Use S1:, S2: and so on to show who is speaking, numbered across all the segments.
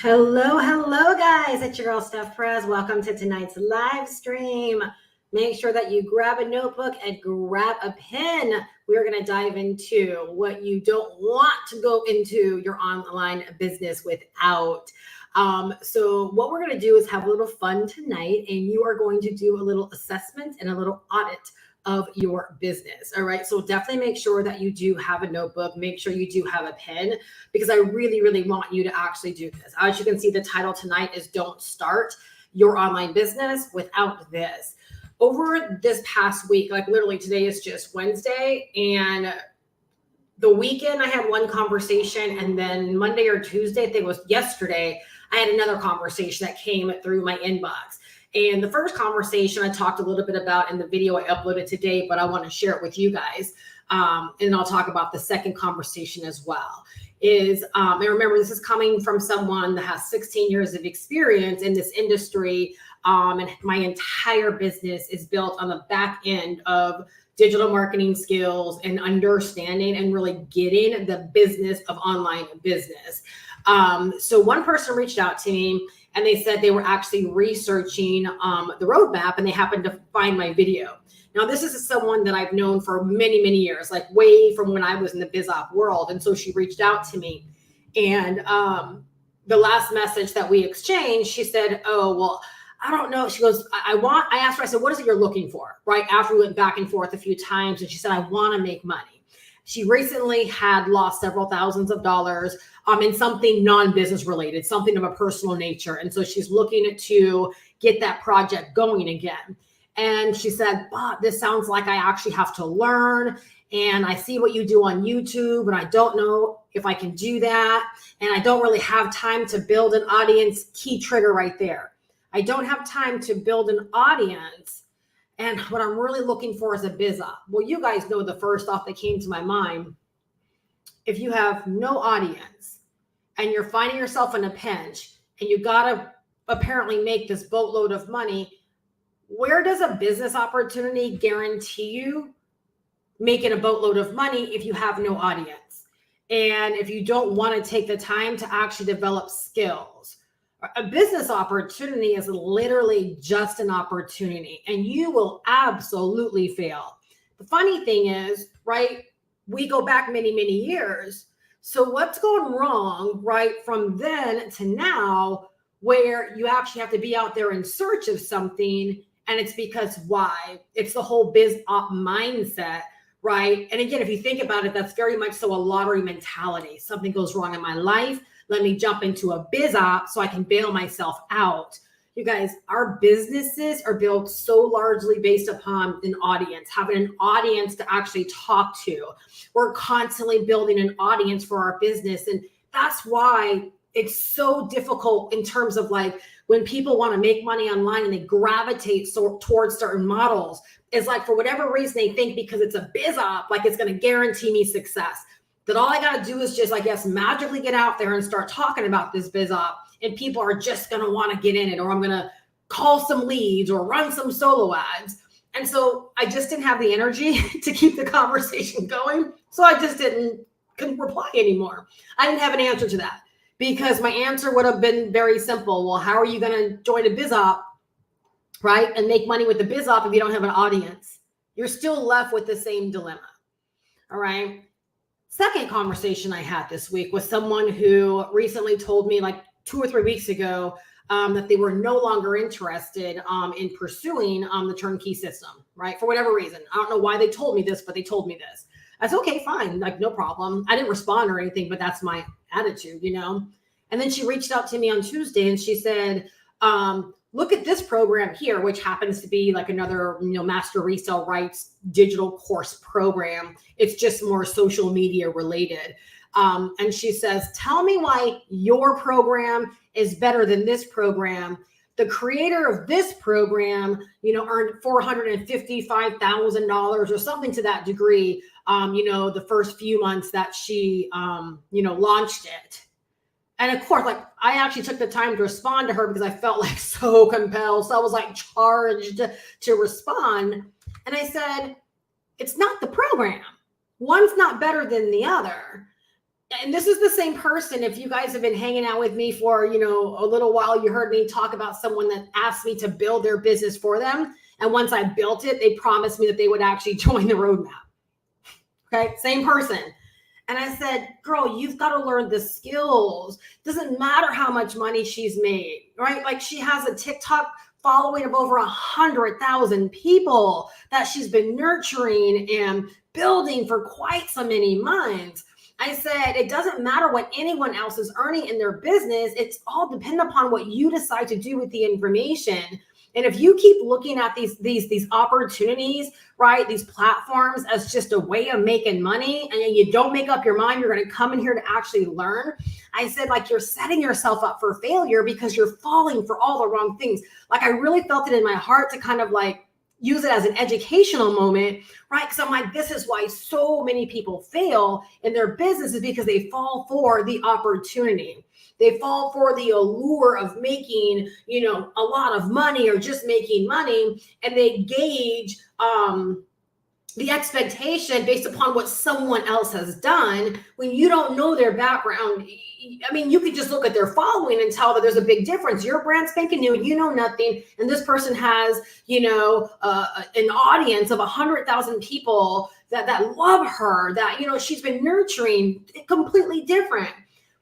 S1: Hello, guys. It's your girl, Steph Perez. Welcome to tonight's live stream. Make sure that you grab a notebook and grab a pen. We're going to dive into what you don't want to go into your online business without. So what we're going to do is have a little fun tonight, and you are going to do a little assessment and a little audit of your business. All right. So definitely make sure that you do have a notebook. Make sure you do have a pen, because I really want you to actually do this. As you can see, the title tonight is Don't Start Your Online Business Without This. Over this past week, like literally today is just Wednesday, and the weekend I had one conversation, and then Monday or Tuesday, I think it was yesterday, I had another conversation that came through my inbox. And the first conversation I talked a little bit about in the video I uploaded today, but I want to share it with you guys. And I'll talk about the second conversation as well. And remember, this is coming from someone that has 16 years of experience in this industry. And my entire business is built on the back end of digital marketing skills and understanding and really getting the business of online business. So one person reached out to me, and they said they were actually researching the roadmap, and they happened to find my video. Now, this is someone that I've known for many years, like way from when I was in the biz op world. And so she reached out to me, and the last message that we exchanged, she said, "Oh, well, I don't know." She goes, I asked her, I said, "What is it you're looking for?" Right after we went back and forth a few times. And she said, "I want to make money." She recently had lost several thousands of dollars in something non-business related, something of a personal nature. And so she's looking to get that project going again. And she said, "But this sounds like I actually have to learn. And I see what you do on YouTube, and I don't know if I can do that. And I don't really have time to build an audience." Key trigger right there. I don't have time to build an audience. And what I'm really looking for is a biz op. Well, you guys know the first thought that came to my mind. If you have no audience and you're finding yourself in a pinch and you got to apparently make this boatload of money, where does a business opportunity guarantee you making a boatload of money if you have no audience? And if you don't want to take the time to actually develop skills? A business opportunity is literally just an opportunity, and you will absolutely fail. The funny thing is, right, we go back many years. So what's going wrong, right, from then to now, where you actually have to be out there in search of something? And it's because why? It's the whole biz op mindset, right? And again, if you think about it, that's very much so a lottery mentality. Something goes wrong in my life. Let me jump into a biz op so I can bail myself out. You guys, our businesses are built so largely based upon an audience, having an audience to actually talk to. We're constantly building an audience for our business. And that's why it's so difficult in terms of like when people want to make money online and they gravitate towards certain models. It's like for whatever reason, they think because it's a biz op, like it's going to guarantee me success. That all I got to do is just, I guess, magically get out there and start talking about this biz op, and people are just going to want to get in it, or I'm going to call some leads or run some solo ads. And so I just didn't have the energy to keep the conversation going. So I just couldn't reply anymore. I didn't have an answer to that, because my answer would have been very simple. Well, how are you going to join a biz op, right, and make money with the biz op if you don't have an audience? You're still left with the same dilemma. All right. Second conversation I had this week was someone who recently told me like 2 or 3 weeks ago that they were no longer interested in pursuing the turnkey system, right? For whatever reason. I don't know why they told me this, but they told me this. I said, okay, fine, like no problem. I didn't respond or anything, but that's my attitude, you know? And then she reached out to me on Tuesday, and she said, look at this program here, which happens to be like another, master resale rights digital course program. It's just more social media related. And she says, tell me why your program is better than this program. The creator of this program, earned $455,000 or something to that degree, the first few months that she, launched it. And of course, like I actually took the time to respond to her because I felt like so compelled. So I was like charged to respond. And I said, it's not the program. One's not better than the other. And this is the same person. If you guys have been hanging out with me for, a little while, you heard me talk about someone that asked me to build their business for them. And once I built it, they promised me that they would actually join the roadmap. Okay, same person. And I said, girl, you've got to learn the skills. Doesn't matter how much money she's made, right? Like, she has a TikTok following of over 100,000 people that she's been nurturing and building for quite so many months. I said, it doesn't matter what anyone else is earning in their business. It's all dependent upon what you decide to do with the information. And if you keep looking at these opportunities, right, these platforms as just a way of making money, and you don't make up your mind, you're going to come in here to actually learn. I said, like, you're setting yourself up for failure because you're falling for all the wrong things. Like, I really felt it in my heart to kind of like use it as an educational moment, right? Because I'm like, this is why so many people fail in their business, is because they fall for the opportunity. They fall for the allure of making, a lot of money or just making money. And they gauge the expectation based upon what someone else has done when you don't know their background. I mean, you could just look at their following and tell that there's a big difference. You're brand spanking new, you know nothing. And this person has, an audience of 100,000 people that love her, that, she's been nurturing. Completely different.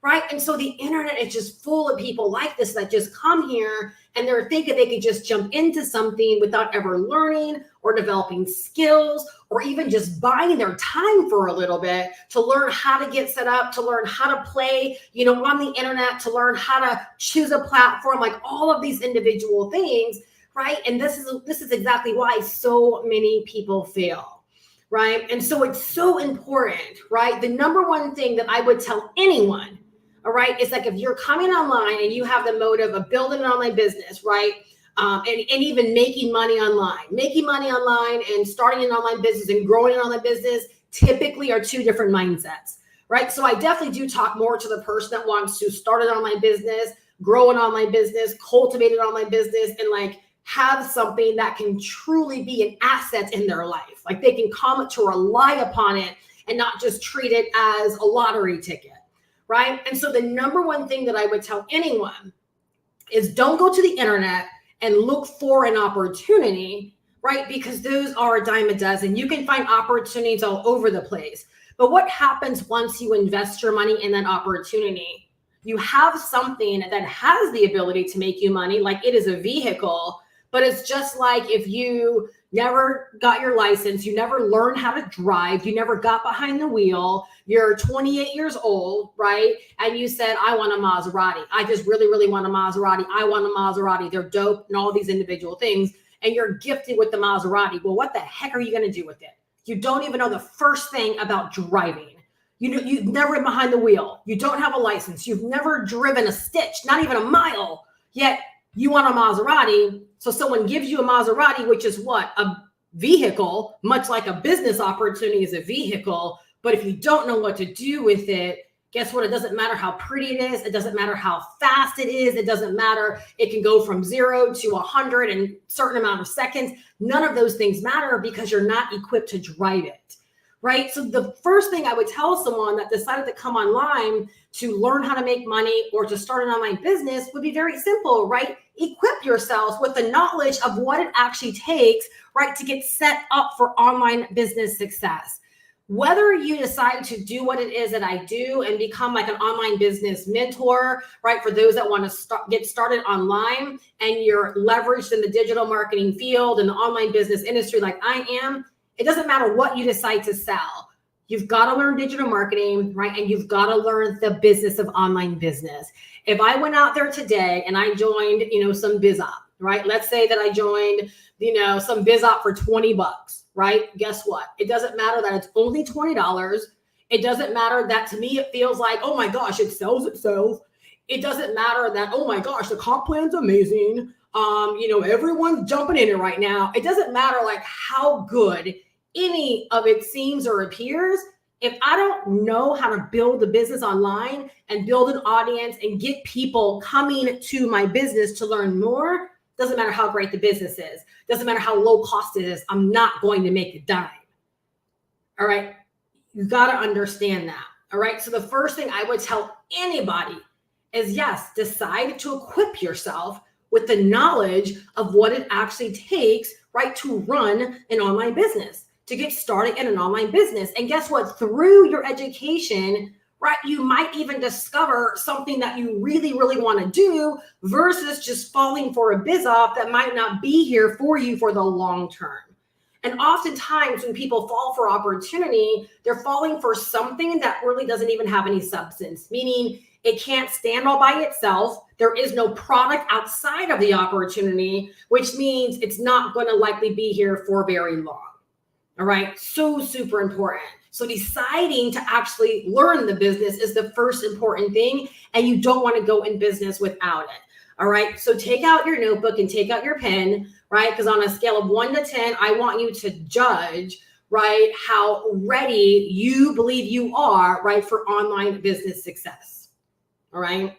S1: Right. And so the internet is just full of people like this that just come here and they're thinking they could just jump into something without ever learning or developing skills or even just buying their time for a little bit to learn how to get set up, to learn how to play, on the internet, to learn how to choose a platform, like all of these individual things. Right. And this is exactly why so many people fail. Right. And so it's so important. Right. The number one thing that I would tell anyone, all right, it's like, if you're coming online and you have the motive of building an online business, right, and even making money online and starting an online business and growing an online business typically are two different mindsets, right? So I definitely do talk more to the person that wants to start an online business, grow an online business, cultivate an online business, and like have something that can truly be an asset in their life. Like, they can come to rely upon it and not just treat it as a lottery ticket. Right. And so the number one thing that I would tell anyone is don't go to the internet and look for an opportunity, right? Because those are a dime a dozen. You can find opportunities all over the place. But what happens once you invest your money in that opportunity? You have something that has the ability to make you money, like it is a vehicle. But it's just like if you never got your license, you never learned how to drive, you never got behind the wheel, you're 28 years old, right? And you said, I want a Maserati. I just really, really want a Maserati. I want a Maserati. They're dope and all these individual things. And you're gifted with the Maserati. Well, what the heck are you going to do with it? You don't even know the first thing about driving. You've never been behind the wheel. You don't have a license. You've never driven a stitch, not even a mile. Yet you want a Maserati. So someone gives you a Maserati, which is what? A vehicle, much like a business opportunity is a vehicle. But if you don't know what to do with it, guess what? It doesn't matter how pretty it is. It doesn't matter how fast it is. It doesn't matter. It can go from 0 to 100 in a certain amount of seconds. None of those things matter because you're not equipped to drive it. Right? So the first thing I would tell someone that decided to come online to learn how to make money or to start an online business would be very simple, right? Equip yourselves with the knowledge of what it actually takes, right, to get set up for online business success. Whether you decide to do what it is that I do and become like an online business mentor, right, for those that want to get started online and you're leveraged in the digital marketing field and the online business industry like I am, it doesn't matter what you decide to sell. You've got to learn digital marketing, right? And you've got to learn the business of online business. If I went out there today and I joined, some biz op, right? Let's say that I joined, some biz op for $20, right? Guess what? It doesn't matter that it's only $20. It doesn't matter that to me, it feels like, oh my gosh, it sells itself. It doesn't matter that, oh my gosh, the comp plan's amazing. Everyone's jumping in it right now. It doesn't matter like how good any of it seems or appears. If I don't know how to build a business online and build an audience and get people coming to my business to learn more, doesn't matter how great the business is. Doesn't matter how low cost it is. I'm not going to make a dime. All right. You got to understand that. All right. So the first thing I would tell anybody is yes, decide to equip yourself with the knowledge of what it actually takes, right, to run an online business, to get started in an online business. And guess what? Through your education, right, you might even discover something that you really, really want to do versus just falling for a biz op that might not be here for you for the long term. And oftentimes when people fall for opportunity, they're falling for something that really doesn't even have any substance, meaning it can't stand all by itself. There is no product outside of the opportunity, which means it's not going to likely be here for very long. All right. So super important. So deciding to actually learn the business is the first important thing, and you don't want to go in business without it. All right. So take out your notebook and take out your pen, right? Because on a scale of 1 to 10, I want you to judge, right, how ready you believe you are, right, for online business success. All right.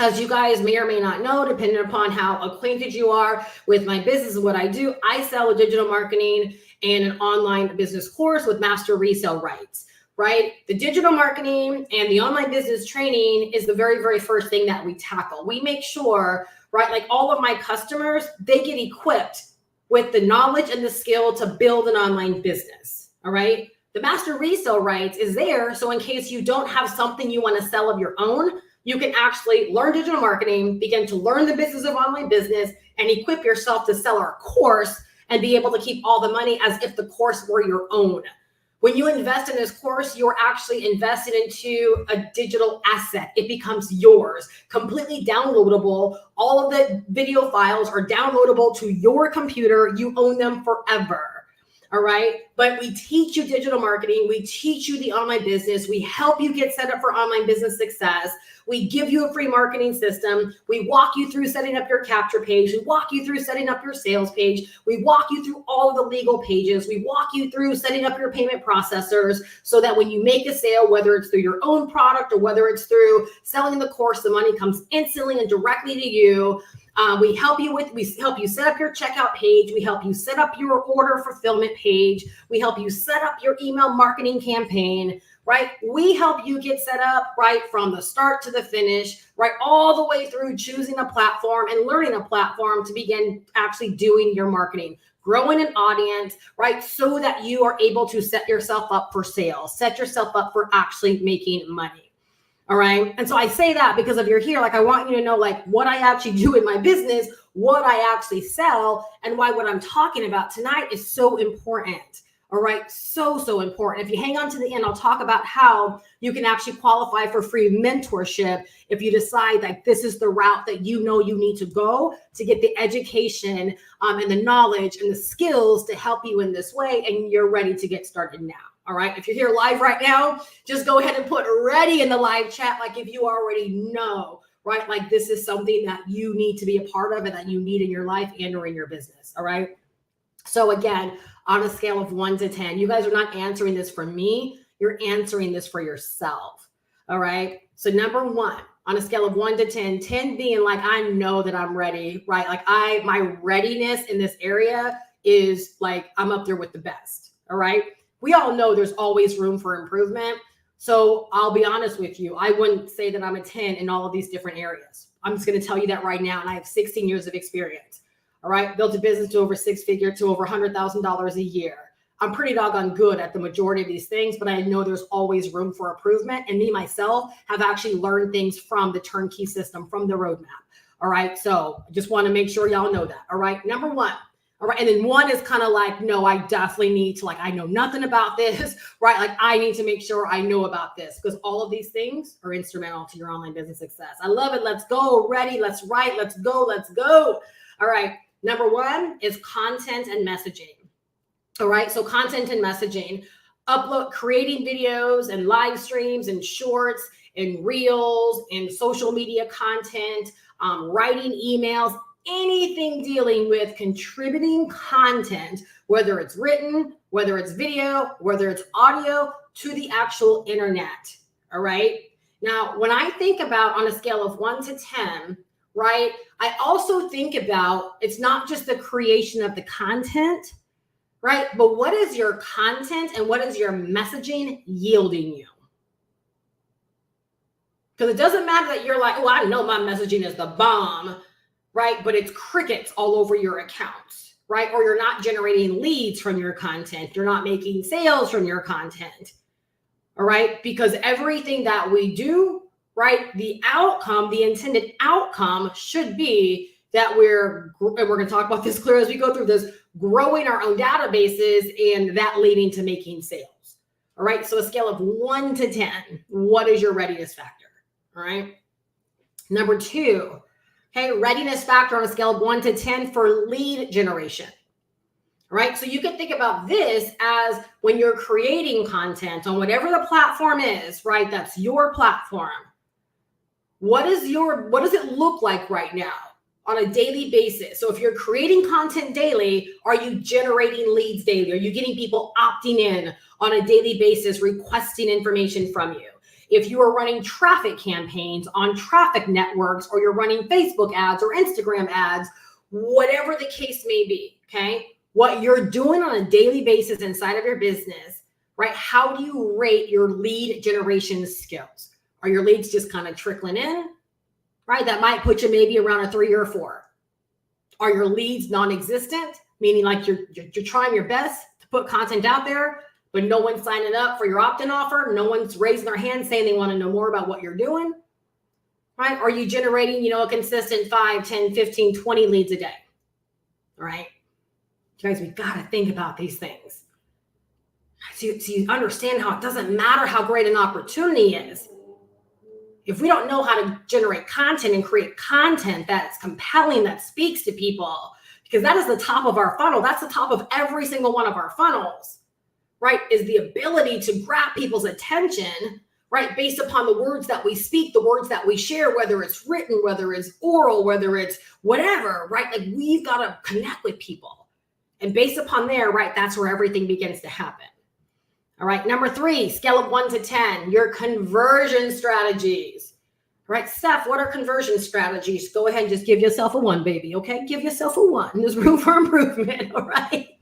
S1: As you guys may or may not know, depending upon how acquainted you are with my business and what I do, I sell a digital marketing and an online business course with master resale rights, right? The digital marketing and the online business training is the very, very first thing that we tackle. We make sure, right, like all of my customers, they get equipped with the knowledge and the skill to build an online business, all right? The master resale rights is there, so in case you don't have something you want to sell of your own, you can actually learn digital marketing, begin to learn the business of online business, and equip yourself to sell our course and be able to keep all the money as if the course were your own. When you invest in this course, you're actually invested into a digital asset. It becomes yours, completely downloadable. All of the video files are downloadable to your computer. You own them forever. All right. But we teach you digital marketing. We teach you the online business. We help you get set up for online business success. We give you a free marketing system. We walk you through setting up your capture page. We walk you through setting up your sales page. We walk you through all of the legal pages. We walk you through setting up your payment processors so that when you make a sale, whether it's through your own product or whether it's through selling the course, the money comes instantly and directly to you. We help you set up your checkout page. We help you set up your order fulfillment page. We help you set up your email marketing campaign, right? We help you get set up right from the start to the finish, right? All the way through choosing a platform and learning a platform to begin actually doing your marketing, growing an audience, right? So that you are able to set yourself up for sales, set yourself up for actually making money. All right. And so I say that because if you're here, like I want you to know like what I actually do in my business, what I actually sell, and why what I'm talking about tonight is so important. All right. So important. If you hang on to the end, I'll talk about how you can actually qualify for free mentorship if you decide that this is the route that you know you need to go to get the education and the knowledge and the skills to help you in this way. And you're ready to get started now. All right. If you're here live right now, just go ahead and put ready in the live chat. Like if you already know, right? Like this is something that you need to be a part of and that you need in your life and or in your business. All right. So again, on a scale of 1 to 10, you guys are not answering this for me. You're answering this for yourself. All right. So number 1, on a scale of 1 to 10, 10 being like, I know that I'm ready, right? Like my readiness in this area is like, I'm up there with the best. All right. We all know there's always room for improvement. So I'll be honest with you. I wouldn't say that I'm a 10 in all of these different areas. I'm just going to tell you that right now. And I have 16 years of experience. All right. Built a business to over 6-figure to over $100,000 a year. I'm pretty doggone good at the majority of these things, but I know there's always room for improvement. And me, myself, have actually learned things from the turnkey system, from the roadmap. All right. So I just want to make sure y'all know that. All right. Number 1. All right. And then 1 is kind of like, no, I definitely need to, like, I know nothing about this, right? Like I need to make sure I know about this because all of these things are instrumental to your online business success. I love it. Let's go. Ready. Let's write. Let's go. Let's go. All right. Number 1 is content and messaging. All right. So content and messaging, creating videos and live streams and shorts and reels and social media content, writing emails, anything dealing with contributing content, whether it's written, whether it's video, whether it's audio, to the actual internet. All right. Now, when I think about on a scale of 1 to 10, right, I also think about it's not just the creation of the content, right? But what is your content and what is your messaging yielding you? Because it doesn't matter that you're like, oh, I know my messaging is the bomb, right? But it's crickets all over your accounts, right? Or you're not generating leads from your content. You're not making sales from your content, all right? Because everything that we do, right, the outcome, the intended outcome should be that we're going to talk about this clear as we go through this, growing our own databases and that leading to making sales, all right? So a scale of 1 to 10, what is your readiness factor, all right? Number 2, okay, readiness factor on a scale of 1 to 10 for lead generation. Right? So you can think about this as when you're creating content on whatever the platform is, right? That's your platform. What does it look like right now on a daily basis? So if you're creating content daily, are you generating leads daily? Are you getting people opting in on a daily basis, requesting information from you? If you are running traffic campaigns on traffic networks, or you're running Facebook ads or Instagram ads, whatever the case may be, okay? What you're doing on a daily basis inside of your business, right? How do you rate your lead generation skills? Are your leads just kind of trickling in, right? That might put you maybe around a 3 or 4. Are your leads non-existent? Meaning like you're trying your best to put content out there, but no one's signing up for your opt-in offer. No one's raising their hand saying they want to know more about what you're doing, right? Are you generating, a consistent 5, 10, 15, 20 leads a day, all right? Guys, we got to think about these things. So you understand how it doesn't matter how great an opportunity is. If we don't know how to generate content and create content that's compelling, that speaks to people, because that is the top of our funnel. That's the top of every single one of our funnels, right? Is the ability to grab people's attention, right? Based upon the words that we speak, the words that we share, whether it's written, whether it's oral, whether it's whatever, right? Like we've got to connect with people. And based upon there, right, that's where everything begins to happen. All right, number 3, scale of 1 to 10, your conversion strategies. All right, Steph, what are conversion strategies? Go ahead and just give yourself a 1, baby, okay? Give yourself a 1. There's room for improvement, all right?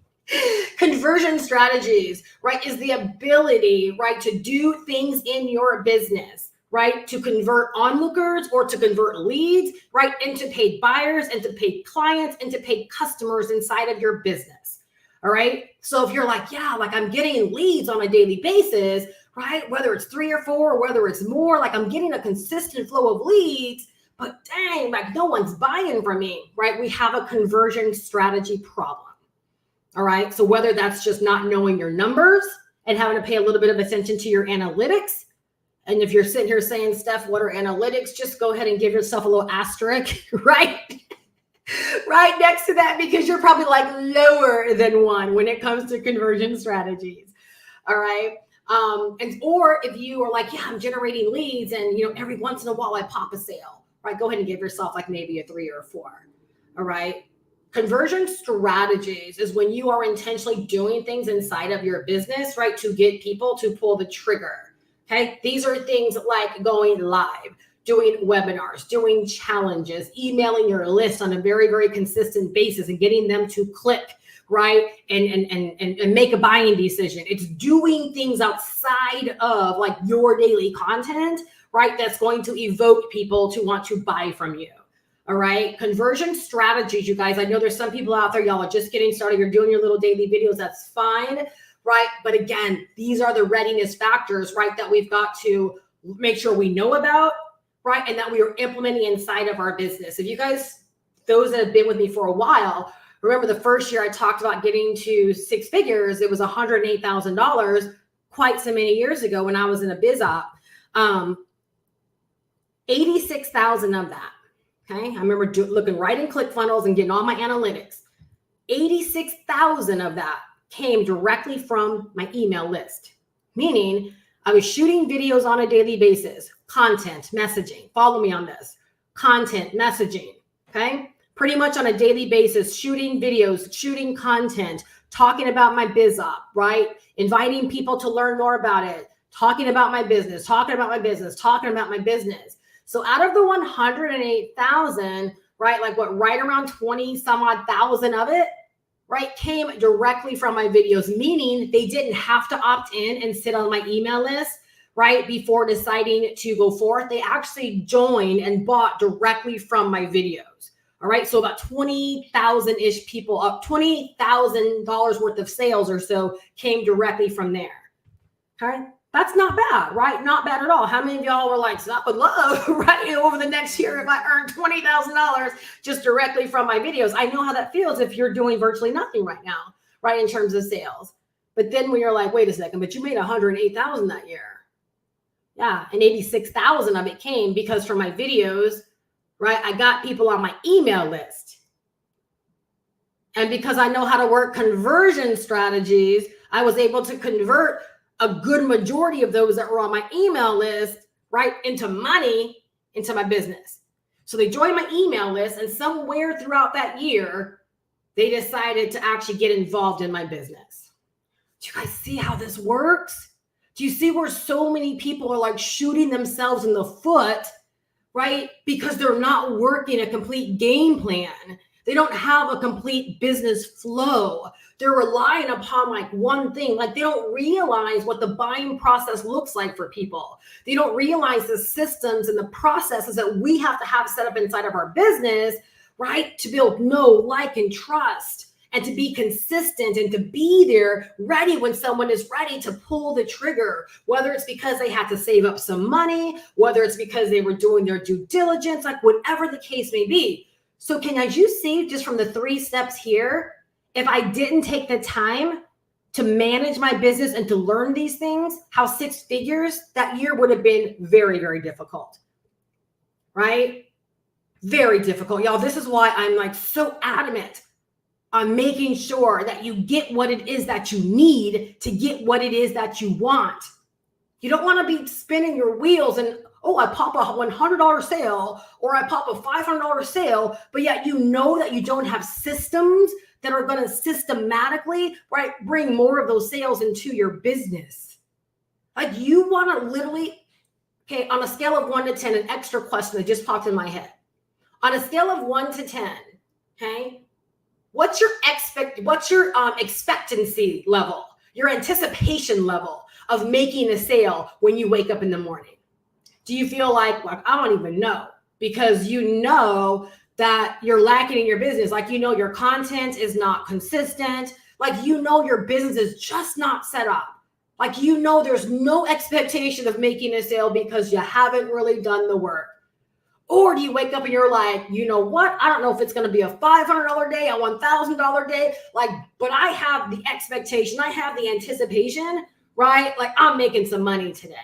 S1: Conversion strategies, right, is the ability, right, to do things in your business, right, to convert onlookers or to convert leads, right, into paid buyers, into paid clients, into paid customers inside of your business. All right. So if you're like, yeah, like I'm getting leads on a daily basis, right, whether it's 3 or 4, or whether it's more, like I'm getting a consistent flow of leads, but dang, like no one's buying from me, right? We have a conversion strategy problem. All right. So whether that's just not knowing your numbers and having to pay a little bit of attention to your analytics. And if you're sitting here saying, Steph, what are analytics? Just go ahead and give yourself a little asterisk, right? Right next to that, because you're probably like lower than 1 when it comes to conversion strategies. All right. Or if you are like, yeah, I'm generating leads and, every once in a while I pop a sale, right? Go ahead and give yourself like maybe a 3 or 4. All right. Conversion strategies is when you are intentionally doing things inside of your business, right, to get people to pull the trigger. Okay. These are things like going live, doing webinars, doing challenges, emailing your list on a very, very consistent basis and getting them to click, right? And make a buying decision. It's doing things outside of like your daily content, right? That's going to evoke people to want to buy from you. All right. Conversion strategies, you guys. I know there's some people out there, y'all are just getting started. You're doing your little daily videos. That's fine. Right. But again, these are the readiness factors, right, that we've got to make sure we know about, right, and that we are implementing inside of our business. If you guys, those that have been with me for a while, remember the first year I talked about getting to 6 figures, it was $108,000 quite so many years ago when I was in a biz op. 86,000 of that. Okay. I remember looking right in ClickFunnels and getting all my analytics. 86,000 of that came directly from my email list, meaning I was shooting videos on a daily basis, content, messaging, follow me on this, content, messaging, okay? Pretty much on a daily basis, shooting videos, shooting content, talking about my biz op, right? Inviting people to learn more about it, talking about my business, talking about my business, talking about my business. So out of the 108,000, right, like what, right around 20 some odd thousand of it, right, came directly from my videos, meaning they didn't have to opt in and sit on my email list, right before deciding to go forth. They actually joined and bought directly from my videos. All right, so about 20,000-ish people, up $20,000 worth of sales or so came directly from there. Okay, that's not bad, right? Not bad at all. How many of y'all were like, I would love, right, over the next year if I earned $20,000 just directly from my videos? I know how that feels if you're doing virtually nothing right now, right, in terms of sales. But then when you're like, wait a second, but you made $108,000 that year. Yeah, and 86,000 of it came because from my videos, right, I got people on my email list. And because I know how to work conversion strategies, I was able to convert a good majority of those that were on my email list, right, into money, into my business. So they joined my email list, and somewhere throughout that year, they decided to actually get involved in my business. Do you guys see how this works? Do you see where so many people are like shooting themselves in the foot, right? Because they're not working a complete game plan. They don't have a complete business flow. They're relying upon like one thing. Like they don't realize what the buying process looks like for people. They don't realize the systems and the processes that we have to have set up inside of our business, right? To build know, like, and trust, and to be consistent and to be there ready when someone is ready to pull the trigger, whether it's because they had to save up some money, whether it's because they were doing their due diligence, like whatever the case may be. So can you see just from the 3 steps here, if I didn't take the time to manage my business and to learn these things, how 6 figures that year would have been very, very difficult, right? Very difficult. Y'all, this is why I'm like so adamant on making sure that you get what it is that you need to get what it is that you want. You don't want to be spinning your wheels and, oh, I pop a $100 sale or I pop a $500 sale, but yet you know that you don't have systems that are going to systematically, right, bring more of those sales into your business. Like you want to literally, okay, on a scale of 1 to 10, an extra question that just popped in my head. On a scale of 1 to 10, okay, what's your expectancy level, your anticipation level of making a sale when you wake up in the morning? Do you feel like I don't even know, because you know that you're lacking in your business? Like, you know, your content is not consistent. Like, you know, your business is just not set up. Like, you know, there's no expectation of making a sale because you haven't really done the work. Or do you wake up and you're like, you know what? I don't know if it's going to be a $500 day, a $1,000 day, like, but I have the expectation, I have the anticipation, right? Like I'm making some money today.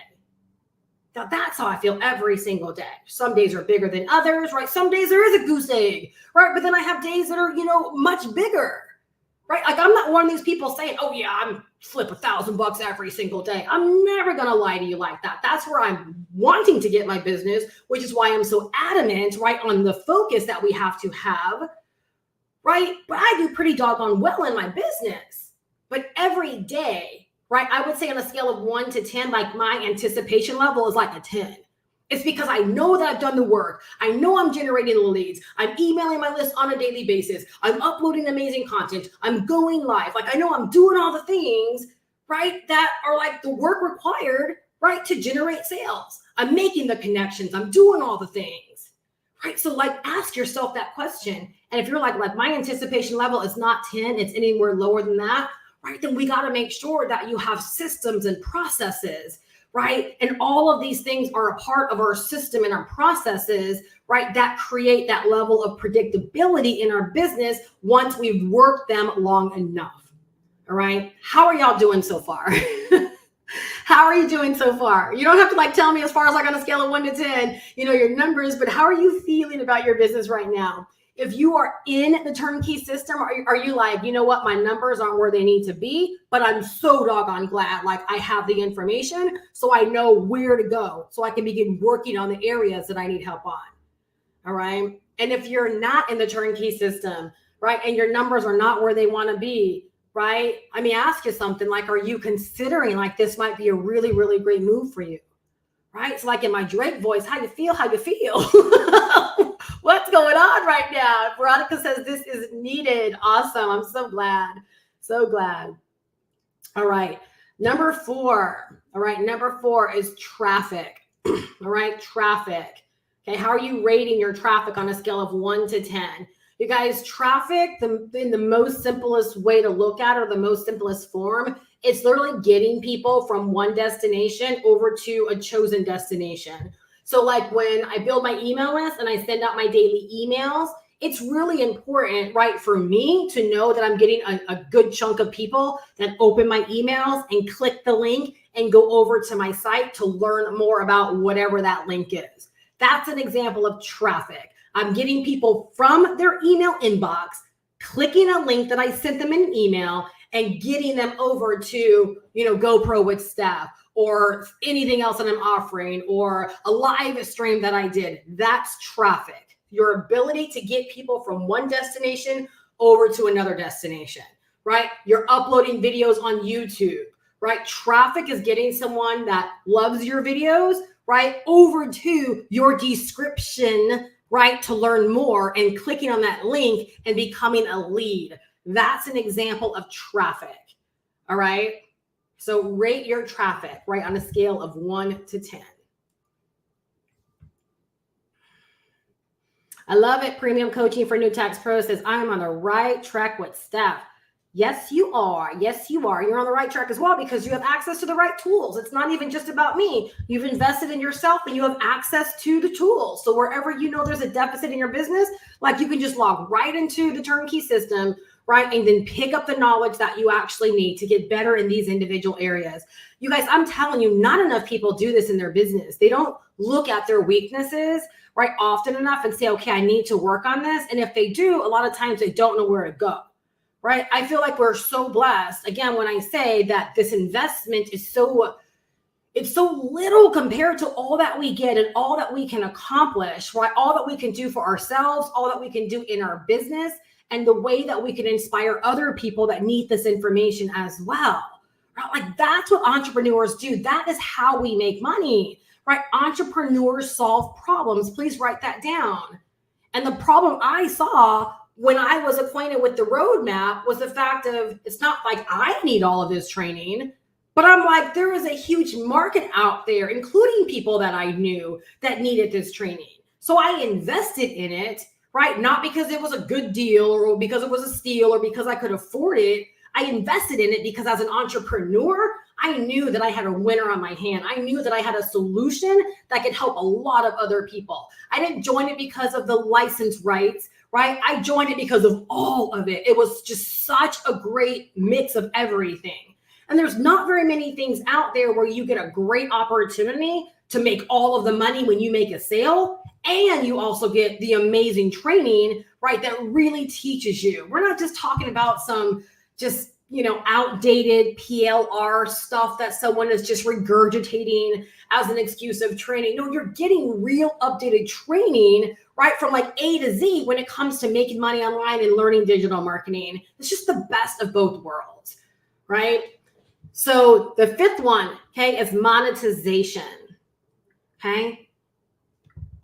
S1: Now that's how I feel every single day. Some days are bigger than others, right? Some days there is a goose egg, right? But then I have days that are, you know, much bigger, right? Like I'm not one of these people saying, oh yeah, I'm flip $1,000 every single day. I'm never going to lie to you like that. That's where I'm wanting to get my business, which is why I'm so adamant, right, on the focus that we have to have, right? But I do pretty doggone well in my business. But every day, right, I would say on a scale of 1 to 10, like my anticipation level is like a 10. It's because I know that I've done the work. I know I'm generating the leads. I'm emailing my list on a daily basis. I'm uploading amazing content. I'm going live. Like I know I'm doing all the things, right, that are like the work required, right, to generate sales. I'm making the connections. I'm doing all the things, right? So like ask yourself that question. And if you're like my anticipation level is not 10, it's anywhere lower than that, right, then we got to make sure that you have systems and processes, right? And all of these things are a part of our system and our processes, right, that create that level of predictability in our business once we've worked them long enough. All right. How are y'all doing so far? How are you doing so far? You don't have to like tell me as far as like on a scale of 1 to 10, you know, your numbers, but how are you feeling about your business right now? If you are in the turnkey system, are you like, you know what, my numbers aren't where they need to be, but I'm so doggone glad like I have the information so I know where to go so I can begin working on the areas that I need help on. All right. And if you're not in the turnkey system, right, and your numbers are not where they want to be, right, I mean, ask you something like, are you considering like this might be a really, really great move for you? Right. It's like in my Drake voice, how you feel, What's going on right now? Veronica says this is needed. Awesome. I'm so glad. So glad. All right. Number 4, all right, number 4 is traffic. All right, traffic. Okay, how are you rating your traffic on a scale of 1 to 10? You guys, traffic, in the most simplest way to look at, or the most simplest form, it's literally getting people from one destination over to a chosen destination. So like when I build my email list and I send out my daily emails, it's really important, right, for me to know that I'm getting a good chunk of people that open my emails and click the link and go over to my site to learn more about whatever that link is. That's an example of traffic. I'm getting people from their email inbox, clicking a link that I sent them in an email, and getting them over to, GoPro with Steph, or anything else that I'm offering, or a live stream that I did. That's traffic. Your ability to get people from one destination over to another destination, right? You're uploading videos on YouTube, right? Traffic is getting someone that loves your videos, right, over to your description, right, to learn more, and clicking on that link and becoming a lead. That's an example of traffic, all right? So rate your traffic, right, on a scale of 1 to 10. I love it. Premium coaching for new tax pros says, I am on the right track with Steph. Yes, you are. Yes, you are. You're on the right track as well because you have access to the right tools. It's not even just about me. You've invested in yourself and you have access to the tools. So wherever you know there's a deficit in your business, like you can just log right into the turnkey system, right? And then pick up the knowledge that you actually need to get better in these individual areas. You guys, I'm telling you, not enough people do this in their business. They don't look at their weaknesses, right, often enough and say, okay, I need to work on this. And if they do, a lot of times they don't know where to go, right? I feel like we're so blessed. Again, when I say that this investment is it's so little compared to all that we get and all that we can accomplish, right? All that we can do for ourselves, all that we can do in our business, and the way that we can inspire other people that need this information as well, right? Like that's what entrepreneurs do. That is how we make money. Right? Entrepreneurs solve problems. Please write that down. And the problem I saw when I was acquainted with the roadmap was the fact of, it's not like I need all of this training, but I'm like, there is a huge market out there, including people that I knew that needed this training. So I invested in it, right? Not because it was a good deal or because it was a steal or because I could afford it. I invested in it because as an entrepreneur, I knew that I had a winner on my hand. I knew that I had a solution that could help a lot of other people. I didn't join it because of the license rights, right? I joined it because of all of it. It was just such a great mix of everything. And there's not very many things out there where you get a great opportunity to make all of the money when you make a sale. And you also get the amazing training, right, that really teaches you. We're not just talking about some just, outdated PLR stuff that someone is just regurgitating as an excuse of training. No, you're getting real updated training, right, from like A to Z when it comes to making money online and learning digital marketing. It's just the best of both worlds, right? So the 5th one, okay, is monetization, okay?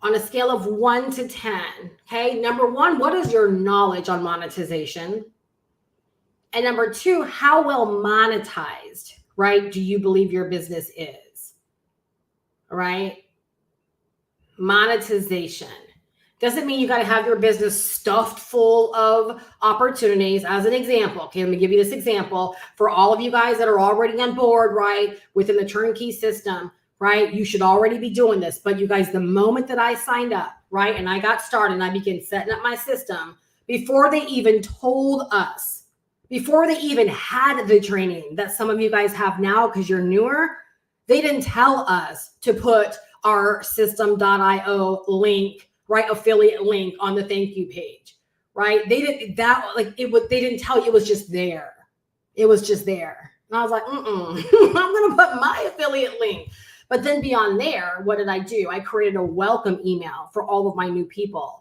S1: On a scale of 1 to 10, okay? Number 1, what is your knowledge on monetization? And number 2, how well monetized, right, do you believe your business is? All right? Monetization. Doesn't mean you got to have your business stuffed full of opportunities. As an example, okay, let me give you this example. For all of you guys that are already on board, right, within the turnkey system, right, you should already be doing this. But you guys, the moment that I signed up, right, and I got started and I began setting up my system, before they even told us, before they even had the training that some of you guys have now because you're newer, they didn't tell us to put our system.io link, right, affiliate link on the thank you page, right? They didn't they didn't tell you, it was just there. It was just there. And I was like, I'm gonna put my affiliate link. But then beyond there, what did I do? I created a welcome email for all of my new people.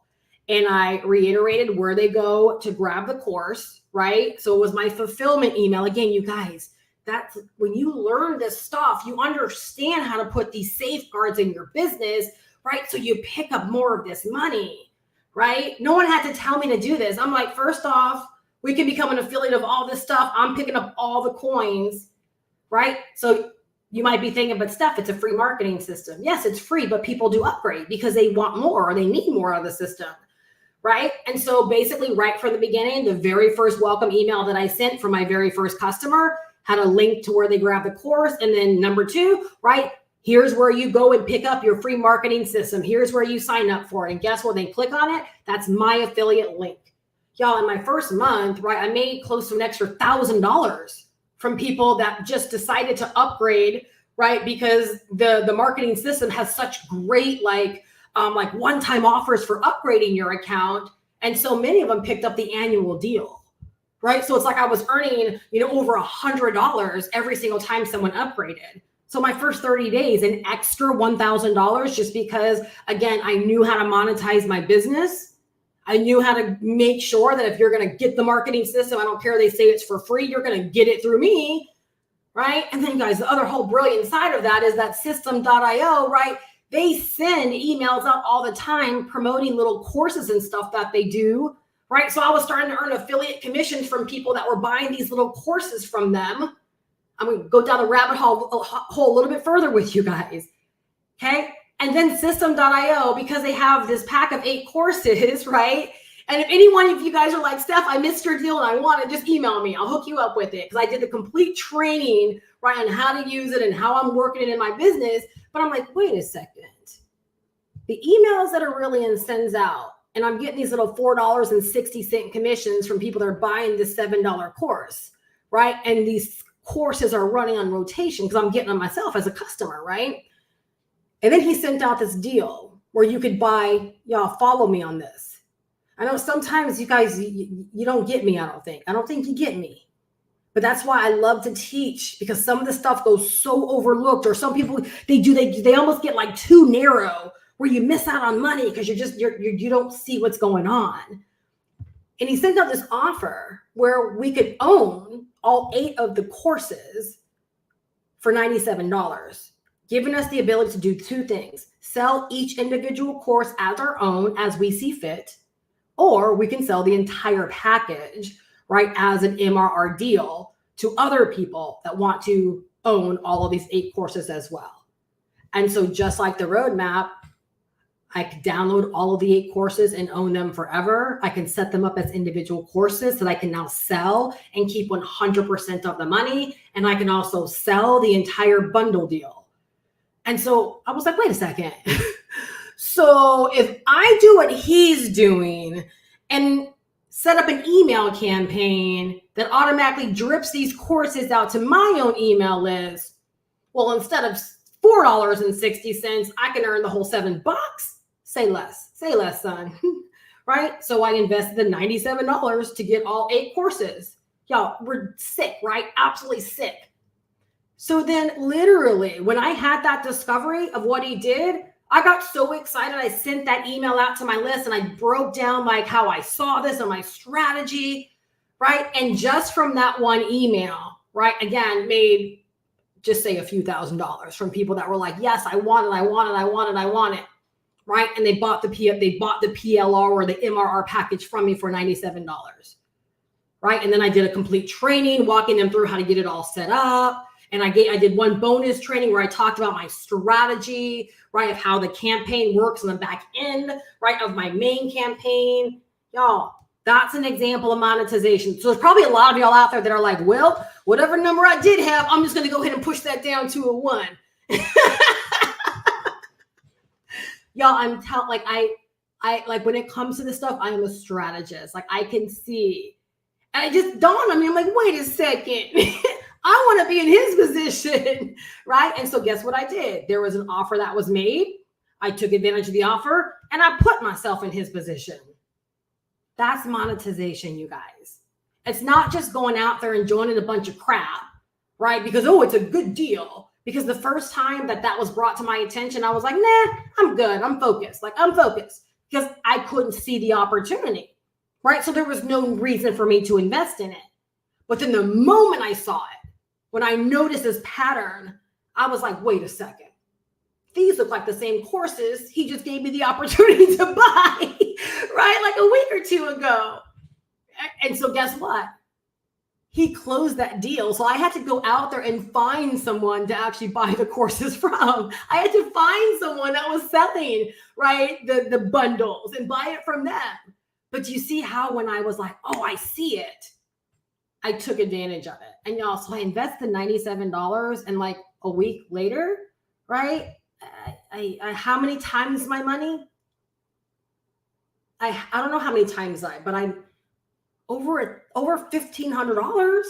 S1: And I reiterated where they go to grab the course, right? So it was my fulfillment email. Again, you guys, that's when you learn this stuff, you understand how to put these safeguards in your business, right? So you pick up more of this money, right? No one had to tell me to do this. I'm like, first off, we can become an affiliate of all this stuff. I'm picking up all the coins, right? So you might be thinking, but Steph, it's a free marketing system. Yes, it's free, but people do upgrade because they want more or they need more of the system, right? And so basically right from the beginning, the very first welcome email that I sent for my very first customer had a link to where they grab the course. And then number 2, right? Here's where you go and pick up your free marketing system. Here's where you sign up for it. And guess what? They click on it. That's my affiliate link. Y'all, in my first month, right, I made close to an extra $1,000 from people that just decided to upgrade, right? Because the marketing system has such great like one-time offers for upgrading your account. And so many of them picked up the annual deal, right? So it's like I was earning, over $100 every single time someone upgraded. So my first 30 days, an extra $1,000 just because, again, I knew how to monetize my business. I knew how to make sure that if you're going to get the marketing system, I don't care, they say it's for free, you're going to get it through me, right? And then guys, the other whole brilliant side of that is that system.io, right? They send emails out all the time promoting little courses and stuff that they do, right? So I was starting to earn affiliate commissions from people that were buying these little courses from them. I'm going to go down the rabbit hole a little bit further with you guys, okay? And then system.io, because they have this pack of 8 courses, right? And if any one of you guys are like, Steph, I missed your deal and I want it, just email me. I'll hook you up with it because I did the complete training, right, on how to use it and how I'm working it in my business. But I'm like, wait a second. The emails that Aurelian sends out, and I'm getting these little $4.60 commissions from people that are buying this $7 course, right? And these courses are running on rotation because I'm getting them myself as a customer, right? And then he sent out this deal where you could buy, y'all follow me on this. I know sometimes you guys, you don't get me, I don't think you get me. But that's why I love to teach, because some of the stuff goes so overlooked, or some people, they almost get like too narrow where you miss out on money because you don't see what's going on. And he sent out this offer where we could own all 8 of the courses for $97, giving us the ability to do 2 things: sell each individual course as our own as we see fit, or we can sell the entire package, right, as an MRR deal to other people that want to own all of these 8 courses as well. And so just like the roadmap, I could download all of the 8 courses and own them forever. I can set them up as individual courses that I can now sell and keep 100% of the money. And I can also sell the entire bundle deal. And so I was like, wait a second. So if I do what he's doing and set up an email campaign that automatically drips these courses out to my own email list, well, instead of $4.60, I can earn the whole $7. Say less, son. Right? So I invested the $97 to get all 8 courses. Y'all, we're sick, right? Absolutely sick. So then literally when I had that discovery of what he did, I got so excited. I sent that email out to my list and I broke down like how I saw this and my strategy, right? And just from that one email, right? Again, made just say a few $1,000s from people that were like, yes, I want it. Right? And they bought the PLR or the MRR package from me for $97. Right? And then I did a complete training, walking them through how to get it all set up. And I did one bonus training where I talked about my strategy, right, of how the campaign works on the back end, right, of my main campaign. Y'all, that's an example of monetization. So there's probably a lot of y'all out there that are like, well, whatever number I did have, I'm just going to go ahead and push that down to a 1. Y'all, I like when it comes to this stuff, I am a strategist. Like I can see, and it just dawned on me. I'm like, wait a second. I want to be in his position, right? And so guess what I did? There was an offer that was made. I took advantage of the offer and I put myself in his position. That's monetization, you guys. It's not just going out there and joining a bunch of crap, right? Because, oh, it's a good deal. Because the first time that was brought to my attention, I was like, nah, I'm good. I'm focused. Because I couldn't see the opportunity, right? So there was no reason for me to invest in it. But then the moment I saw it, when I noticed this pattern, I was like, wait a second. These look like the same courses he just gave me the opportunity to buy, right? Like a week or 2 ago. And so guess what? he closed that deal. So I had to go out there and find someone to actually buy the courses from. I had to find someone that was selling, right, the bundles and buy it from them. But you see how when I was like, oh, I see it, I took advantage of it. And y'all, so I invested $97 and like a week later, right? I how many times my money? I don't know how many times but I'm over $1,500.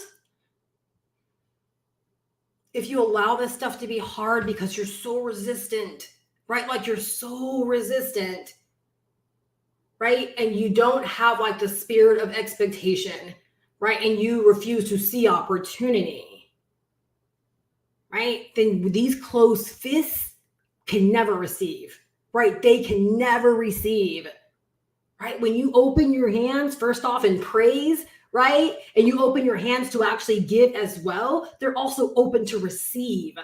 S1: If you allow this stuff to be hard because you're so resistant, right? Like you're so resistant, right? And you don't have like the spirit of expectation, right? And you refuse to see opportunity, right? Then these closed fists can never receive, right? They can never receive, right? When you open your hands, first off, in praise, right? And you open your hands to actually give as well, they're also open to receive.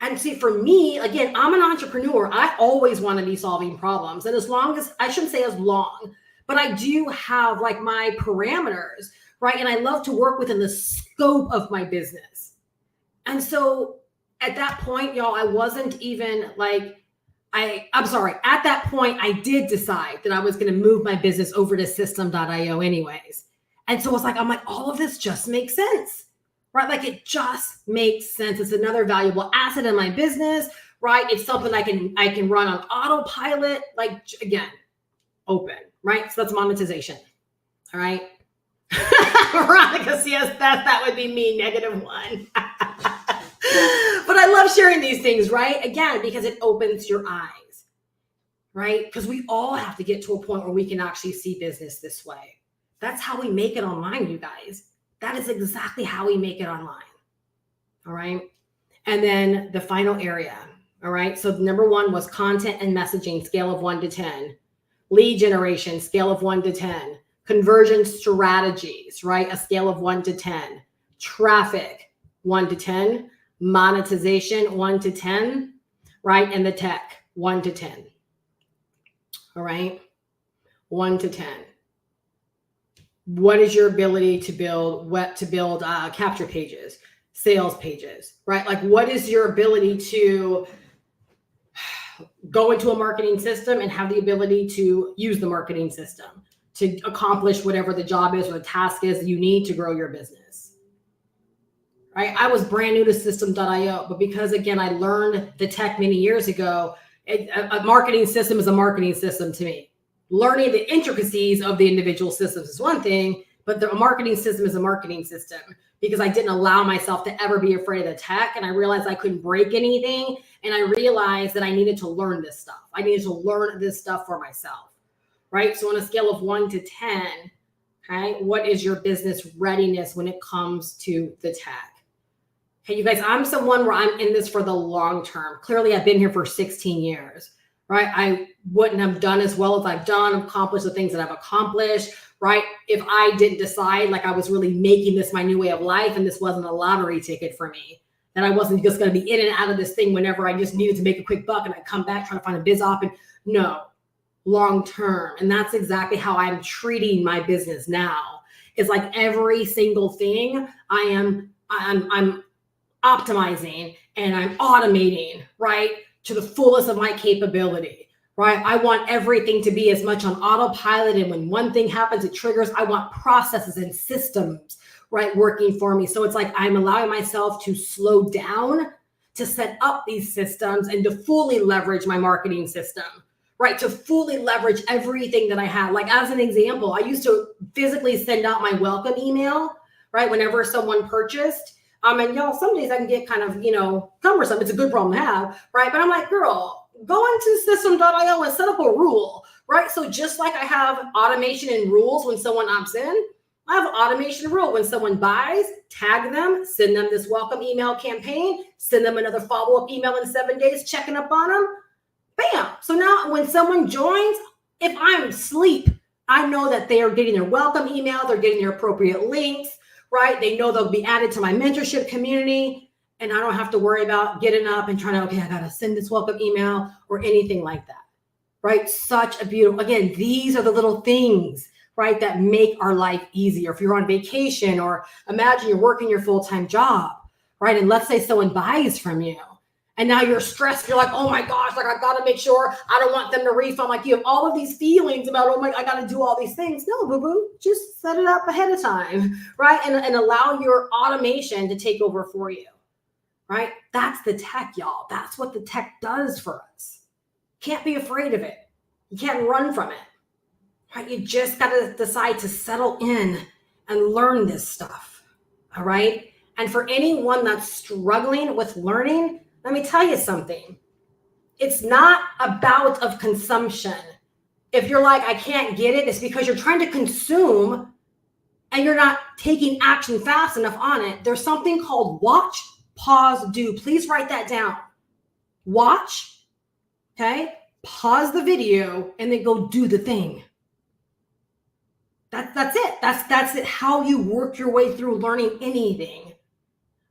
S1: And see, for me, again, I'm an entrepreneur. I always want to be solving problems. And as long as, I shouldn't say as long, but I do have like my parameters, right? And I love to work within the scope of my business. And so at that point, y'all, I wasn't even like, I'm sorry. At that point, I did decide that I was going to move my business over to system.io anyways. And so it's like, I'm like, all of this just makes sense, right? Like it just makes sense. It's another valuable asset in my business, right? It's something I can run on autopilot, like again, open, right? So that's monetization. All right. Veronica says that would be me, -1. But I love sharing these things, right? Again, because it opens your eyes, right? Because we all have to get to a point where we can actually see business this way. That's how we make it online, you guys. That is exactly how we make it online. All right. And then the final area. All right. So number 1 was content and messaging, scale of 1 to 10. Lead generation, scale of 1 to 10. Conversion strategies, right? A scale of 1 to 10. Traffic, 1 to 10. Monetization, 1 to 10, right? And the tech, 1 to 10. All right. 1 to 10. What is your ability to build capture pages, sales pages, right? Like what is your ability to go into a marketing system and have the ability to use the marketing system to accomplish whatever the job is or the task is that you need to grow your business? Right? I was brand new to system.io, but because again, I learned the tech many years ago, a marketing system is a marketing system to me. Learning the intricacies of the individual systems is one thing, but the marketing system is a marketing system because I didn't allow myself to ever be afraid of the tech. And I realized I couldn't break anything. And I realized that I needed to learn this stuff. I needed to learn this stuff for myself, right? So on a scale of 1 to 10, okay, what is your business readiness when it comes to the tech? Okay, you guys, I'm someone where I'm in this for the long term. Clearly, I've been here for 16 years, right? I wouldn't have done as well as I've done, accomplished the things that I've accomplished, right? If I didn't decide like I was really making this my new way of life and this wasn't a lottery ticket for me, that I wasn't just going to be in and out of this thing whenever I just needed to make a quick buck and I'd come back trying to find a biz op. And no, long term. And that's exactly how I'm treating my business now. It's like every single thing I'm optimizing and I'm automating, right, to the fullest of my capability, right? I want everything to be as much on autopilot. And when one thing happens, it triggers. I want processes and systems, right, working for me. So it's like I'm allowing myself to slow down to set up these systems and to fully leverage my marketing system, right? To fully leverage everything that I have. Like as an example, I used to physically send out my welcome email, right, whenever someone purchased. And y'all, some days I can get kind of, cumbersome. It's a good problem to have, right? But I'm like, girl, go into system.io and set up a rule, right? So just like I have automation and rules when someone opts in, I have automation rule when someone buys, tag them, send them this welcome email campaign, send them another follow-up email in 7 days, checking up on them. Bam. So now when someone joins, if I'm asleep, I know that they are getting their welcome email, they're getting their appropriate links, right? They know they'll be added to my mentorship community, and I don't have to worry about getting up and trying to, okay, I got to send this welcome email or anything like that, right? Such a beautiful, again, these are the little things, right, that make our life easier. If you're on vacation, or imagine you're working your full-time job, right? And let's say someone buys from you, and now you're stressed. You're like, oh my gosh, like I got to make sure I don't want them to refund. Like you have all of these feelings about, oh my, I got to do all these things. No, boo-boo, just set it up ahead of time, right? And allow your automation to take over for you, right? That's the tech, y'all. That's what the tech does for us. Can't be afraid of it. You can't run from it, right? You just got to decide to settle in and learn this stuff, all right? And for anyone that's struggling with learning, let me tell you something. It's not a bout of consumption. If you're like, I can't get it, it's because you're trying to consume and you're not taking action fast enough on it. There's something called watch, pause, do. Please write that down. Watch, okay? Pause the video and then go do the thing. That's it. That's it. How you work your way through learning anything.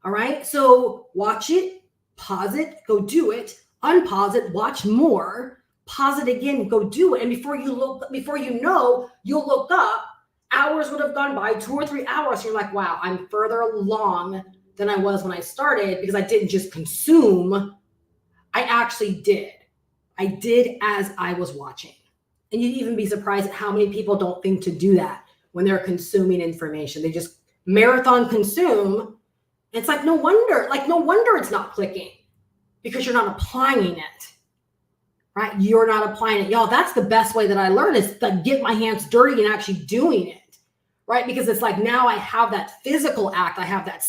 S1: All right. So watch it, pause it, go do it, unpause it, watch more, pause it again, go do it. And before you know, you'll look up, hours would have gone by, 2 or 3 hours. You're like, wow, I'm further along than I was when I started, because I didn't just consume. I actually did. I did as I was watching. And you'd even be surprised at how many people don't think to do that when they're consuming information. They just marathon consume. It's like, no wonder it's not clicking, because you're not applying it, right? You're not applying it. Y'all, that's the best way that I learn, is to get my hands dirty and actually doing it, right? Because it's like, now I have that physical act. I have that,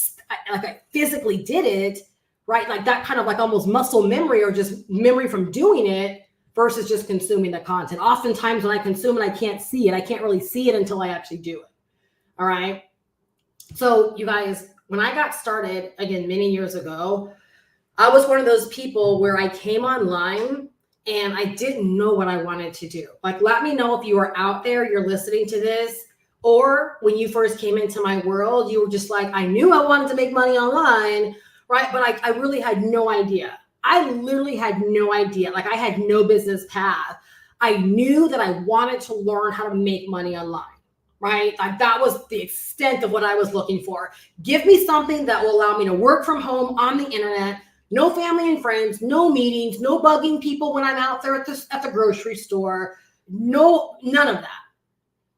S1: like I physically did it, right? Like that kind of like almost muscle memory, or just memory from doing it, versus just consuming the content. Oftentimes when I consume it, I can't see it. I can't really see it until I actually do it. All right. So you guys, when I got started, again, many years ago, I was one of those people where I came online and I didn't know what I wanted to do. Like, let me know if you are out there, you're listening to this, or when you first came into my world, you were just like, I knew I wanted to make money online, right? But I really had no idea. I literally had no idea. Like, I had no business path. I knew that I wanted to learn how to make money online, right? Like, that was the extent of what I was looking for. Give me something that will allow me to work from home on the internet, no family and friends, no meetings, no bugging people when I'm out there at the grocery store, none of that,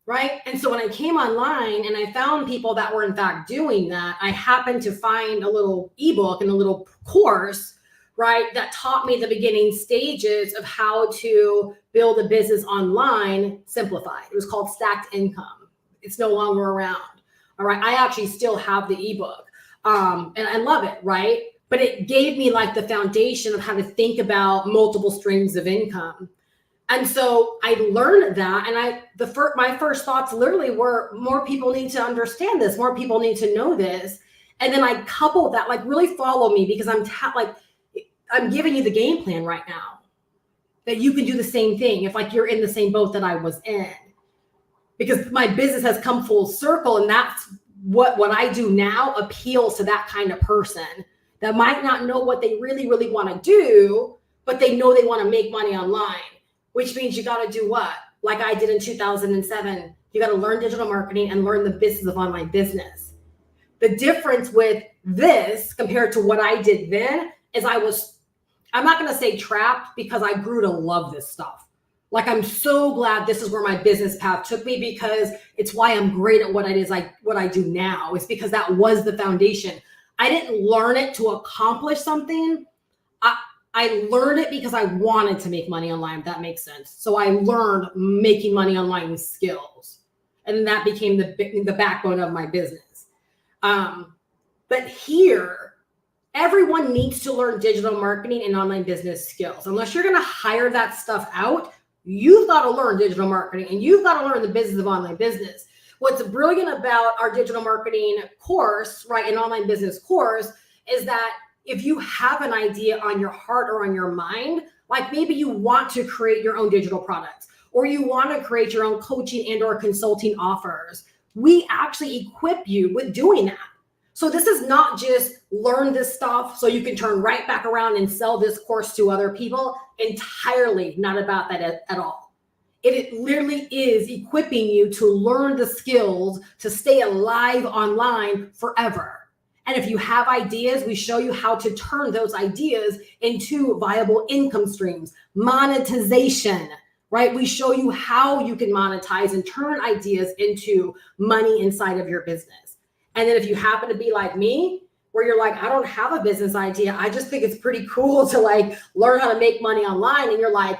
S1: right? And so when I came online and I found people that were in fact doing that, I happened to find a little ebook and a little course, right, that taught me the beginning stages of how to build a business online simplified. It was called Stacked Income. It's no longer around. All right. I actually still have the ebook, and I love it. Right. But it gave me like the foundation of how to think about multiple streams of income. And so I learned that. And my first thoughts literally were, more people need to understand this. More people need to know this. And then I coupled that, like, really follow me, because I'm giving you the game plan right now, that you can do the same thing if like you're in the same boat that I was in, because my business has come full circle. And that's what I do now appeals to that kind of person that might not know what they really, really want to do, but they know they want to make money online, which means you got to do what? Like I did in 2007, you got to learn digital marketing and learn the business of online business. The difference with this compared to what I did then is I'm not going to say trapped, because I grew to love this stuff. Like, I'm so glad this is where my business path took me, because it's why I'm great at what I do now. It's because that was the foundation. I didn't learn it to accomplish something. I learned it because I wanted to make money online, if that makes sense. So I learned making money online skills, and that became the backbone of my business. But here, everyone needs to learn digital marketing and online business skills. Unless you're going to hire that stuff out, you've got to learn digital marketing, and you've got to learn the business of online business. What's brilliant about our digital marketing course, right, an online business course, is that if you have an idea on your heart or on your mind, like maybe you want to create your own digital products, or you want to create your own coaching and or consulting offers, we actually equip you with doing that. So this is not just learn this stuff so you can turn right back around and sell this course to other people. Entirely not about that at all. It literally is equipping you to learn the skills to stay alive online forever. And if you have ideas, we show you how to turn those ideas into viable income streams, monetization, right? We show you how you can monetize and turn ideas into money inside of your business. And then if you happen to be like me, where you're like, I don't have a business idea, I just think it's pretty cool to like learn how to make money online. And you're like,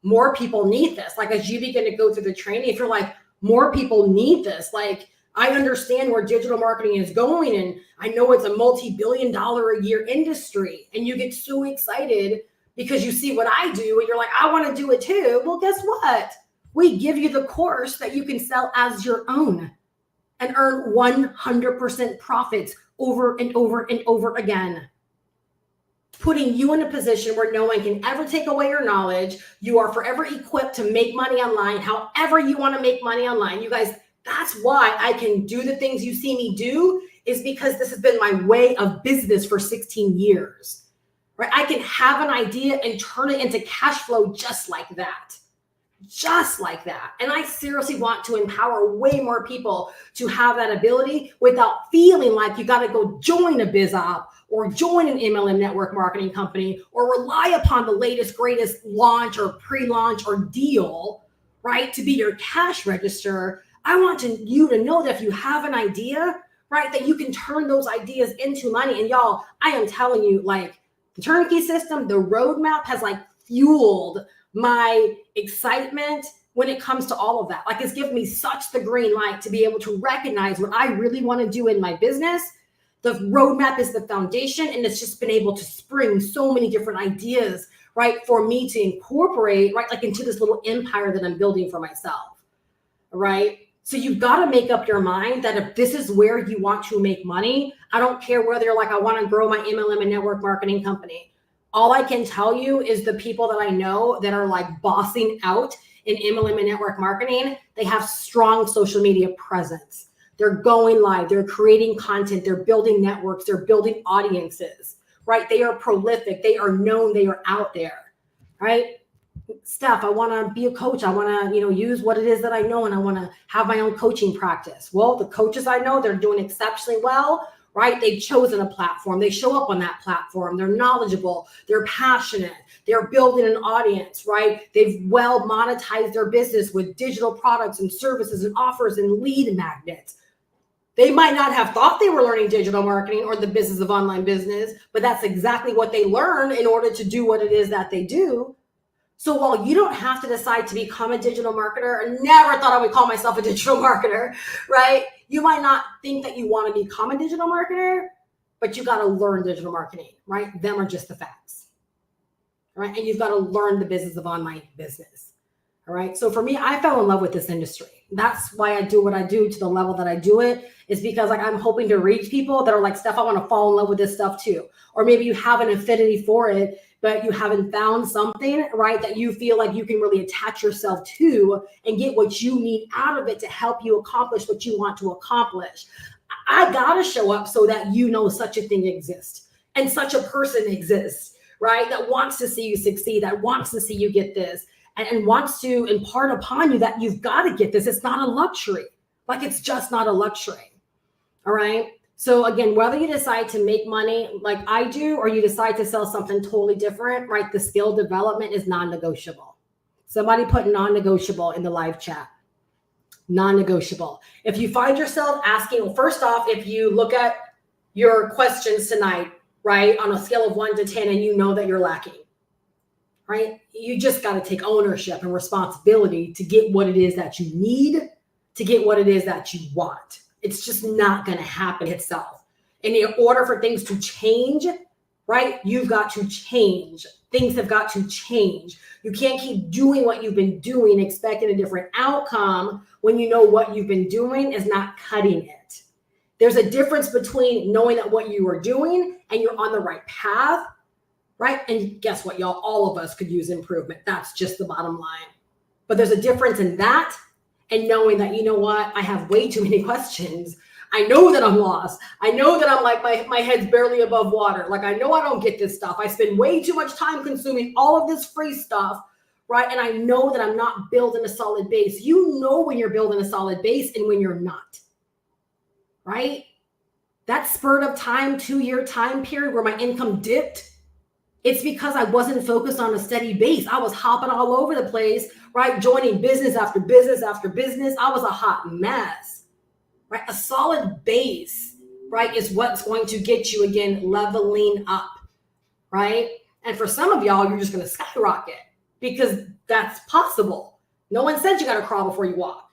S1: more people need this. Like as you begin to go through the training, if you're like, more people need this, like I understand where digital marketing is going. And I know it's a multi-billion-dollar a year industry. And you get so excited because you see what I do and you're like, I want to do it too. Well, guess what? We give you the course that you can sell as your own and earn 100% profits over and over and over again, putting you in a position where no one can ever take away your knowledge. You are forever equipped to make money online, however you want to make money online. You guys, that's why I can do the things you see me do, is because this has been my way of business for 16 years, right? I can have an idea and turn it into cash flow just like that. Just like that. And I seriously want to empower way more people to have that ability without feeling like you got to go join a biz op or join an MLM network marketing company or rely upon the latest, greatest launch or pre-launch or deal, right, to be your cash register. I want you to know that if you have an idea, right, that you can turn those ideas into money. And y'all, I am telling you, like the turnkey system, the roadmap has like fueled my excitement when it comes to all of that. Like it's given me such the green light to be able to recognize what I really want to do in my business. The roadmap is the foundation, and it's just been able to spring so many different ideas, right, for me to incorporate, right, like into this little empire that I'm building for myself, right? So you've got to make up your mind that if this is where you want to make money, I don't care whether you're like, I want to grow my MLM and network marketing company. All I can tell you is the people that I know that are like bossing out in MLM and network marketing, they have strong social media presence. They're going live, they're creating content, they're building networks, they're building audiences, right? They are prolific, they are known, they are out there, right? Steph, I want to be a coach. I want to, use what it is that I know, and I want to have my own coaching practice. Well, the coaches I know, they're doing exceptionally well, right? They've chosen a platform. They show up on that platform. They're knowledgeable. They're passionate. They're building an audience, right? They've well monetized their business with digital products and services and offers and lead magnets. They might not have thought they were learning digital marketing or the business of online business, but that's exactly what they learn in order to do what it is that they do. So while you don't have to decide to become a digital marketer, I never thought I would call myself a digital marketer, right? You might not think that you want to become a digital marketer, but you got to learn digital marketing, right? Them are just the facts, right? And you've got to learn the business of online business, all right? So for me, I fell in love with this industry. That's why I do what I do to the level that I do it, is because like I'm hoping to reach people that are like, Steph, I want to fall in love with this stuff too. Or maybe you have an affinity for it, but you haven't found something, right, that you feel like you can really attach yourself to and get what you need out of it to help you accomplish what you want to accomplish. I got to show up so that you know such a thing exists and such a person exists, right, that wants to see you succeed, that wants to see you get this, and wants to impart upon you that you've got to get this. It's not a luxury. Like it's just not a luxury, all right? So again, whether you decide to make money like I do, or you decide to sell something totally different, right? The skill development is non-negotiable. Somebody put non-negotiable in the live chat. Non-negotiable. If you find yourself asking, well, first off, if you look at your questions tonight, right, on a scale of 1 to 10, and you know that you're lacking, right? You just got to take ownership and responsibility to get what it is that you need, to get what it is that you want. It's just not going to happen itself. And in order for things to change, right, you've got to change. Things have got to change. You can't keep doing what you've been doing, expecting a different outcome when you know what you've been doing is not cutting it. There's a difference between knowing that what you are doing and you're on the right path, right? And guess what, y'all? All of us could use improvement. That's just the bottom line. But there's a difference in that and knowing that, you know what, I have way too many questions. I know that I'm lost. I know that I'm like, my head's barely above water. Like, I know I don't get this stuff. I spend way too much time consuming all of this free stuff, right? And I know that I'm not building a solid base. You know when you're building a solid base and when you're not, right? That spurt of time, 2-year time period where my income dipped, it's because I wasn't focused on a steady base. I was hopping all over the place, right? Joining business after business after business. I was a hot mess, right? A solid base, right, is what's going to get you, again, leveling up, right? And for some of y'all, you're just going to skyrocket because that's possible. No one said you got to crawl before you walk,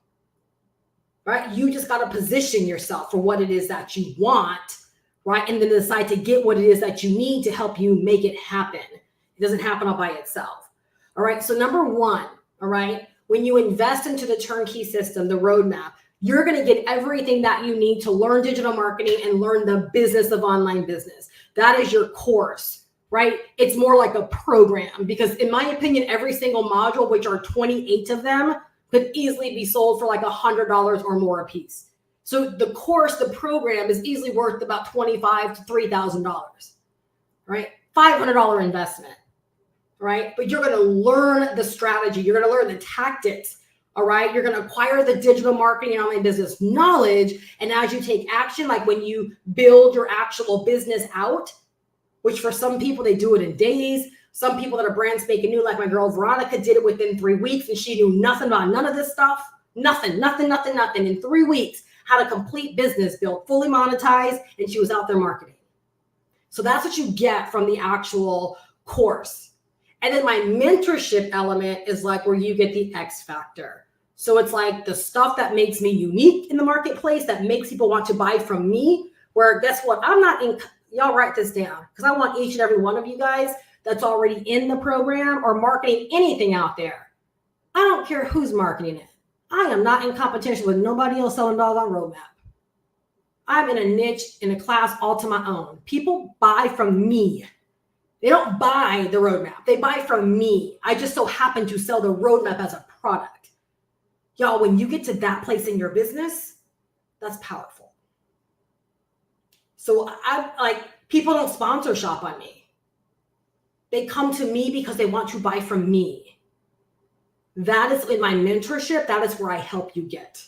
S1: right? You just got to position yourself for what it is that you want, right? And then decide to get what it is that you need to help you make it happen. It doesn't happen all by itself. All right. So number one, all right, when you invest into the turnkey system, the roadmap, you're going to get everything that you need to learn digital marketing and learn the business of online business. That is your course, right? It's more like a program because in my opinion, every single module, which are 28 of them, could easily be sold for like $100 or more a piece. So the course, the program is easily worth about $2,500 to $3,000, right? $500 investment, right? But you're going to learn the strategy. You're going to learn the tactics, all right? You're going to acquire the digital marketing and online business knowledge. And as you take action, like when you build your actual business out, which for some people, they do it in days. Some people that are brand spanking new, like my girl Veronica, did it within 3 weeks and she knew nothing about none of this stuff. Nothing. In 3 weeks, had a complete business built, fully monetized, and she was out there marketing. So that's what you get from the actual course. And then my mentorship element is like where you get the X factor. So it's like the stuff that makes me unique in the marketplace, that makes people want to buy from me, where guess what? I'm not in, y'all write this down, because I want each and every one of you guys that's already in the program or marketing anything out there. I don't care who's marketing it. I am not in competition with nobody else selling dolls on roadmap. I'm in a niche, in a class all to my own. People buy from me. They don't buy the roadmap. They buy from me. I just so happen to sell the roadmap as a product. Y'all, when you get to that place in your business, that's powerful. So I like, people don't sponsor shop on me. They come to me because they want to buy from me. That is in my mentorship. That is where I help you get,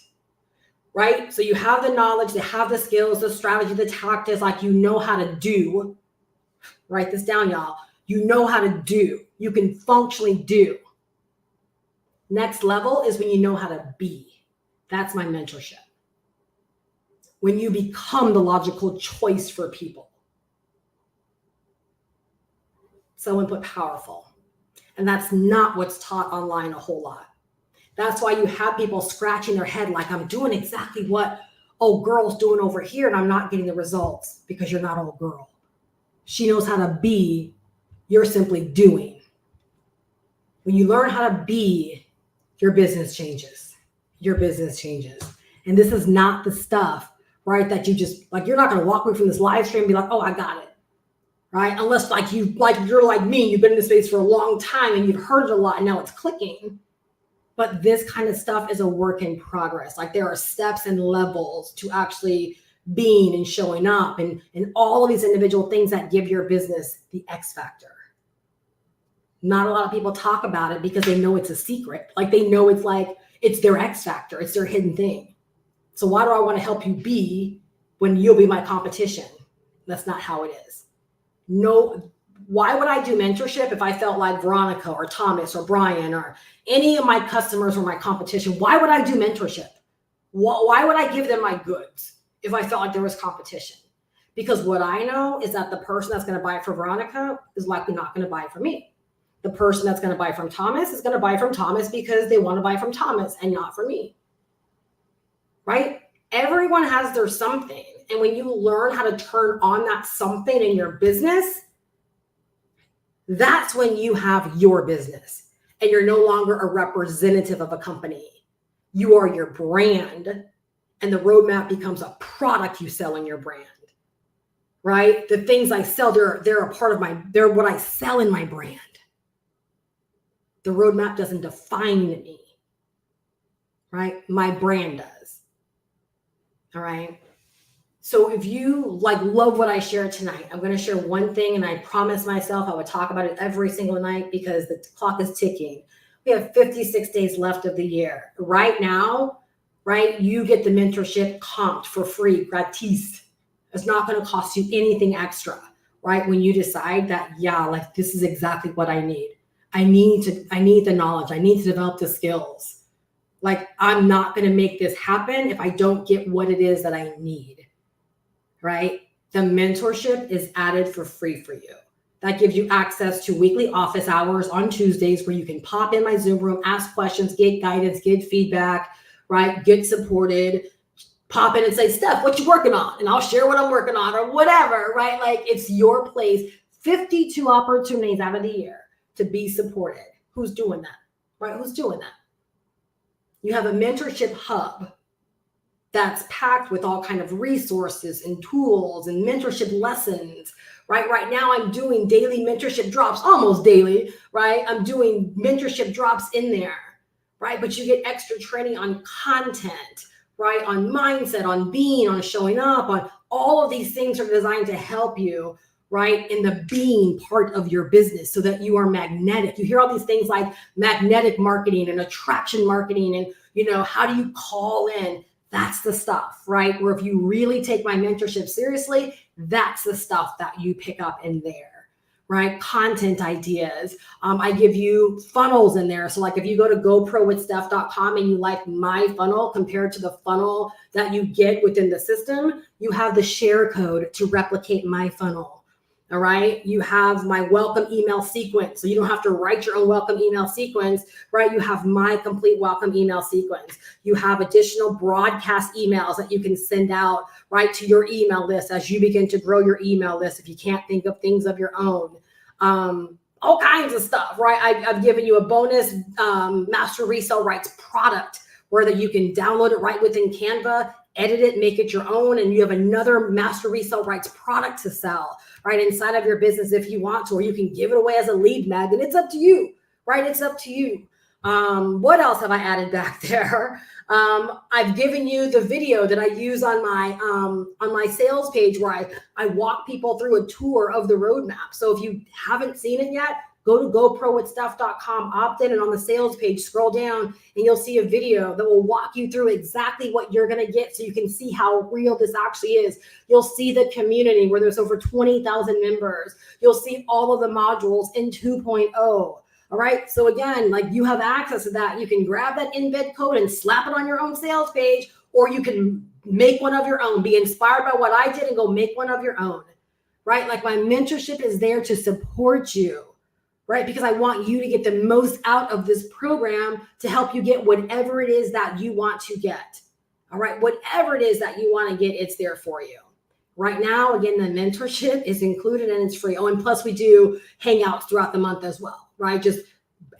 S1: right? So you have the knowledge, they have the skills, the strategy, the tactics, like you know how to do. Write this down, y'all. You know how to do. You can functionally do. Next level is when you know how to be. That's my mentorship. When you become the logical choice for people. Someone put powerful. And that's not what's taught online a whole lot. That's why you have people scratching their head like, I'm doing exactly what old girl's doing over here and I'm not getting the results, because you're not old girl. She knows how to be. You're simply doing. When you learn how to be, your business changes. Your business changes. And this is not the stuff, right, that you just, like, you're not going to walk away from this live stream and be like, oh, I got it. Right? Unless you're like me, you've been in this space for a long time and you've heard it a lot and now it's clicking. But this kind of stuff is a work in progress. Like there are steps and levels to actually being and showing up and all of these individual things that give your business the X factor. Not a lot of people talk about it because they know it's a secret. Like they know it's like, it's their X factor. It's their hidden thing. So why do I want to help you be when you'll be my competition? That's not how it is. No, why would I do mentorship if I felt like Veronica or Thomas or Brian or any of my customers or my competition? Why would I do mentorship? Why would I give them my goods if I felt like there was competition? Because what I know is that the person that's going to buy for Veronica is likely not going to buy from me. The person that's going to buy from Thomas is going to buy from Thomas because they want to buy from Thomas and not from me. Right? Everyone has their something. And when you learn how to turn on that something in your business, that's when you have your business and you're no longer a representative of a company. You are your brand, and the roadmap becomes a product you sell in your brand, right? The things I sell, they're a part of they're what I sell in my brand. The roadmap doesn't define me, right? My brand does. All right. So if you love what I shared tonight, I'm going to share one thing, and I promised myself I would talk about it every single night because the clock is ticking. We have 56 days left of the year. Right now, right, you get the mentorship comped for free, gratis. It's not going to cost you anything extra, right? When you decide that, yeah, like this is exactly what I need. I need the knowledge. I need to develop the skills. Like I'm not going to make this happen if I don't get what it is that I need, right? The mentorship is added for free for you. That gives you access to weekly office hours on Tuesdays where you can pop in my Zoom room, ask questions, get guidance, get feedback, right? Get supported, pop in and say, Steph, what you working on? And I'll share what I'm working on or whatever, right? Like it's your place. 52 opportunities out of the year to be supported. Who's doing that, right? Who's doing that? You have a mentorship hub that's packed with all kind of resources and tools and mentorship lessons, right? Right now I'm doing daily mentorship drops, almost daily, right? I'm doing mentorship drops in there, right? But you get extra training on content, right? On mindset, on being, on showing up, on all of these things are designed to help you, right? In the being part of your business so that you are magnetic. You hear all these things like magnetic marketing and attraction marketing and, how do you call in? That's the stuff, right? Where if you really take my mentorship seriously, that's the stuff that you pick up in there, right? Content ideas. I give you funnels in there. So like if you go to GoProWithSteph.com and you like my funnel compared to the funnel that you get within the system, you have the share code to replicate my funnel. All right. You have my welcome email sequence. So you don't have to write your own welcome email sequence, right? You have my complete welcome email sequence. You have additional broadcast emails that you can send out, right, to your email list as you begin to grow your email list. If you can't think of things of your own, all kinds of stuff, right? I've given you a bonus master resale rights product where that you can download it right within Canva, edit it, make it your own, and you have another master resale rights product to sell, right, inside of your business if you want to, or you can give it away as a lead magnet. It's up to you, right? It's up to you. What else have I added back there? I've given you the video that I use on my sales page where I walk people through a tour of the roadmap. So if you haven't seen it yet, go to GoProWithSteph.com, opt in, and on the sales page, scroll down and you'll see a video that will walk you through exactly what you're going to get so you can see how real this actually is. You'll see the community where there's over 20,000 members. You'll see all of the modules in 2.0. All right. So again, like you have access to that. You can grab that embed code and slap it on your own sales page, or you can make one of your own, be inspired by what I did and go make one of your own, right? Like my mentorship is there to support you, right? Because I want you to get the most out of this program to help you get whatever it is that you want to get. All right. Whatever it is that you want to get, it's there for you. Right now, again, the mentorship is included and it's free. Oh, and plus we do hangouts throughout the month as well, right? Just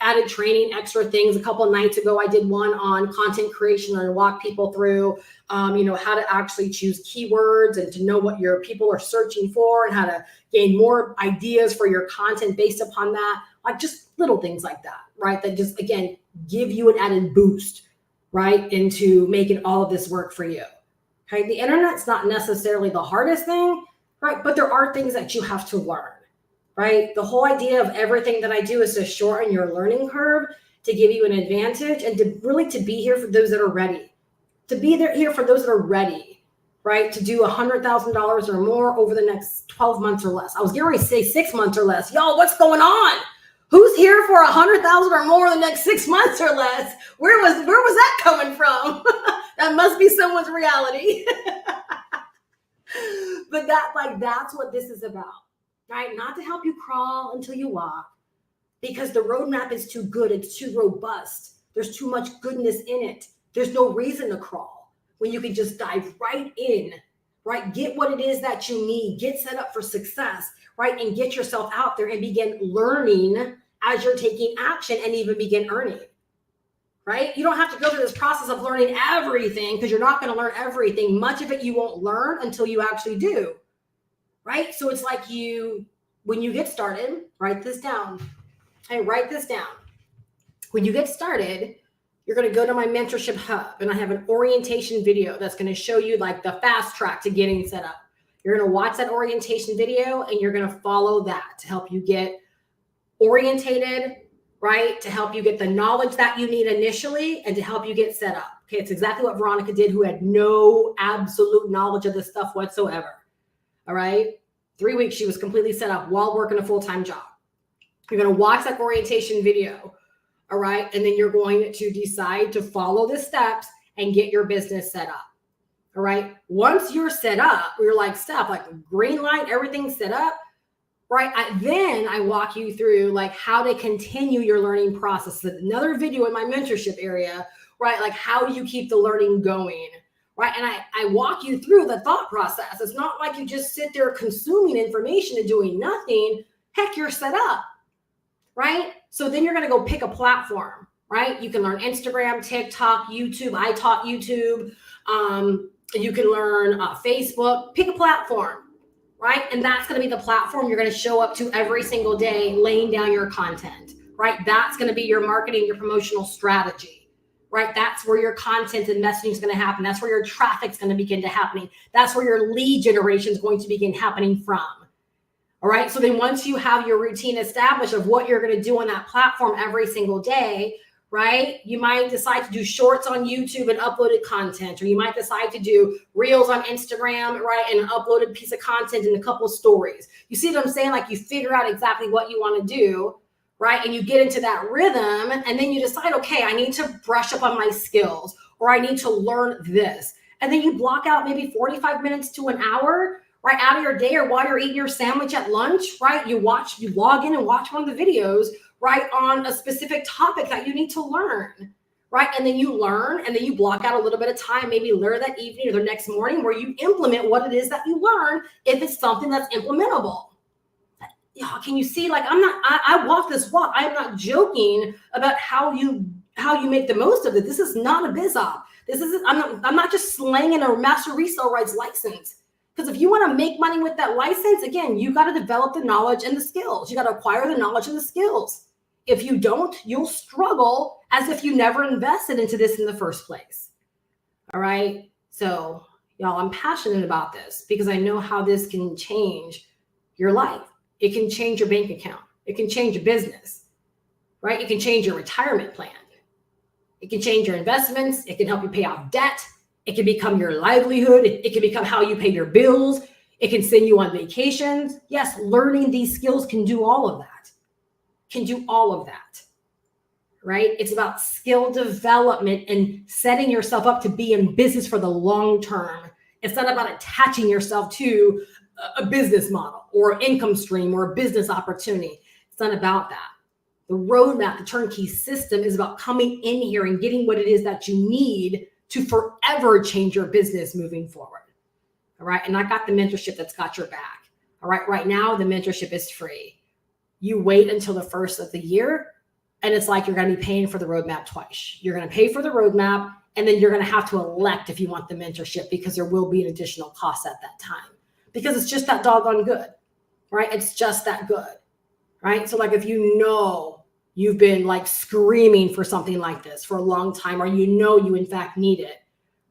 S1: added training, extra things. A couple of nights ago, I did one on content creation and walk people through, how to actually choose keywords and to know what your people are searching for and how to gain more ideas for your content based upon that. Like just little things like that, right? That just, again, give you an added boost, right, into making all of this work for you. Okay. The internet's not necessarily the hardest thing, right? But there are things that you have to learn. Right? The whole idea of everything that I do is to shorten your learning curve, to give you an advantage, and to really to be here for those that are ready. To be there here for those that are ready, right? To do $100,000 or more over the next 12 months or less. I was getting ready to say 6 months or less. Y'all, what's going on? Who's here for 100,000 or more in the next 6 months or less? Where was that coming from? That must be someone's reality. But that's what this is about. Right? Not to help you crawl until you walk, because the roadmap is too good. It's too robust. There's too much goodness in it. There's no reason to crawl when you can just dive right in, right? Get what it is that you need, get set up for success, right? And get yourself out there and begin learning as you're taking action and even begin earning, right? You don't have to go through this process of learning everything because you're not going to learn everything. Much of it you won't learn until you actually do. Right? So it's like when you get started, write this down. Hey, write this down. When you get started, you're going to go to my mentorship hub and I have an orientation video that's going to show you like the fast track to getting set up. You're going to watch that orientation video and you're going to follow that to help you get orientated, right? To help you get the knowledge that you need initially and to help you get set up. Okay, it's exactly what Veronica did, who had no absolute knowledge of this stuff whatsoever. All right. 3 weeks, she was completely set up while working a full-time job. You're going to watch that orientation video. All right. And then you're going to decide to follow the steps and get your business set up. All right. Once you're set up, you're like, Steph, like green light, everything's set up. Right. Then I walk you through like how to continue your learning process. Another video in my mentorship area, right? Like how you keep the learning going. Right. And I walk you through the thought process. It's not like you just sit there consuming information and doing nothing. Heck, you're set up. Right. So then you're going to go pick a platform. Right. You can learn Instagram, TikTok, YouTube. I taught YouTube. You can learn Facebook. Pick a platform. Right. And that's going to be the platform you're going to show up to every single day, laying down your content. Right. That's going to be your marketing, your promotional strategy. Right. That's where your content and messaging is going to happen. That's where your traffic is going to begin to happen. That's where your lead generation is going to begin happening from. All right. So then once you have your routine established of what you're going to do on that platform every single day, right? You might decide to do shorts on YouTube and uploaded content, or you might decide to do reels on Instagram, right? And an uploaded piece of content and a couple of stories. You see what I'm saying? Like you figure out exactly what you want to do, right? And you get into that rhythm and then you decide, okay, I need to brush up on my skills, or I need to learn this. And then you block out maybe 45 minutes to an hour, right, out of your day, or while you're eating your sandwich at lunch, right? You log in and watch one of the videos, right, on a specific topic that you need to learn, right? And then you learn, and then you block out a little bit of time, maybe later that evening or the next morning, where you implement what it is that you learn, if it's something that's implementable. Yeah, can you see, like, I walk this walk. I'm not joking about how you make the most of it. This is not a biz op. I'm not just slanging a master resale rights license. Because if you want to make money with that license, again, you got to develop the knowledge and the skills. You got to acquire the knowledge and the skills. If you don't, you'll struggle as if you never invested into this in the first place. All right. So, y'all, I'm passionate about this because I know how this can change your life. It can change your bank account. It can change your business, right? It can change your retirement plan. It can change your investments. It can help you pay off debt. It can become your livelihood. It can become how you pay your bills. It can send you on vacations. Yes, learning these skills can do all of that. Right? It's about skill development and setting yourself up to be in business for the long term. It's not about attaching yourself to a business model or an income stream or a business opportunity. It's not about that. The roadmap, the turnkey system is about coming in here and getting what it is that you need to forever change your business moving forward. All right. And I got the mentorship that's got your back. All right. Right now, the mentorship is free. You wait until the first of the year, and it's like you're going to be paying for the roadmap twice. You're going to pay for the roadmap, and then you're going to have to elect if you want the mentorship, because there will be an additional cost at that time, because it's just that doggone good, right? It's just that good, right? So like if you know you've been like screaming for something like this for a long time, or you know you in fact need it,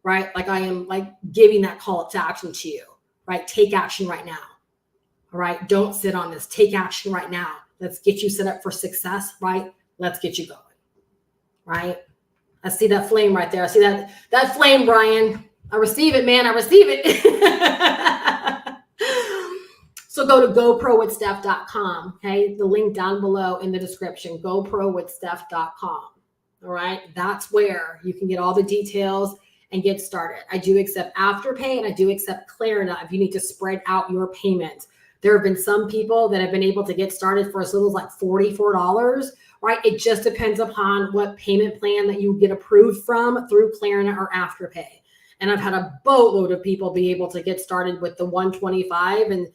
S1: right? Like I am like giving that call to action to you, right? Take action right now. All right. Don't sit on this. Take action right now. Let's get you set up for success, right? Let's get you going, right? I see that flame right there. I see that flame, Brian. I receive it, man. I receive it. So go to goprowithsteph.com. Okay. The link down below in the description, goprowithsteph.com. All right. That's where you can get all the details and get started. I do accept Afterpay, and I do accept Klarna if you need to spread out your payments. There have been some people that have been able to get started for as little as like $44, right? It just depends upon what payment plan that you get approved from through Klarna or Afterpay. And I've had a boatload of people be able to get started with the $125 and,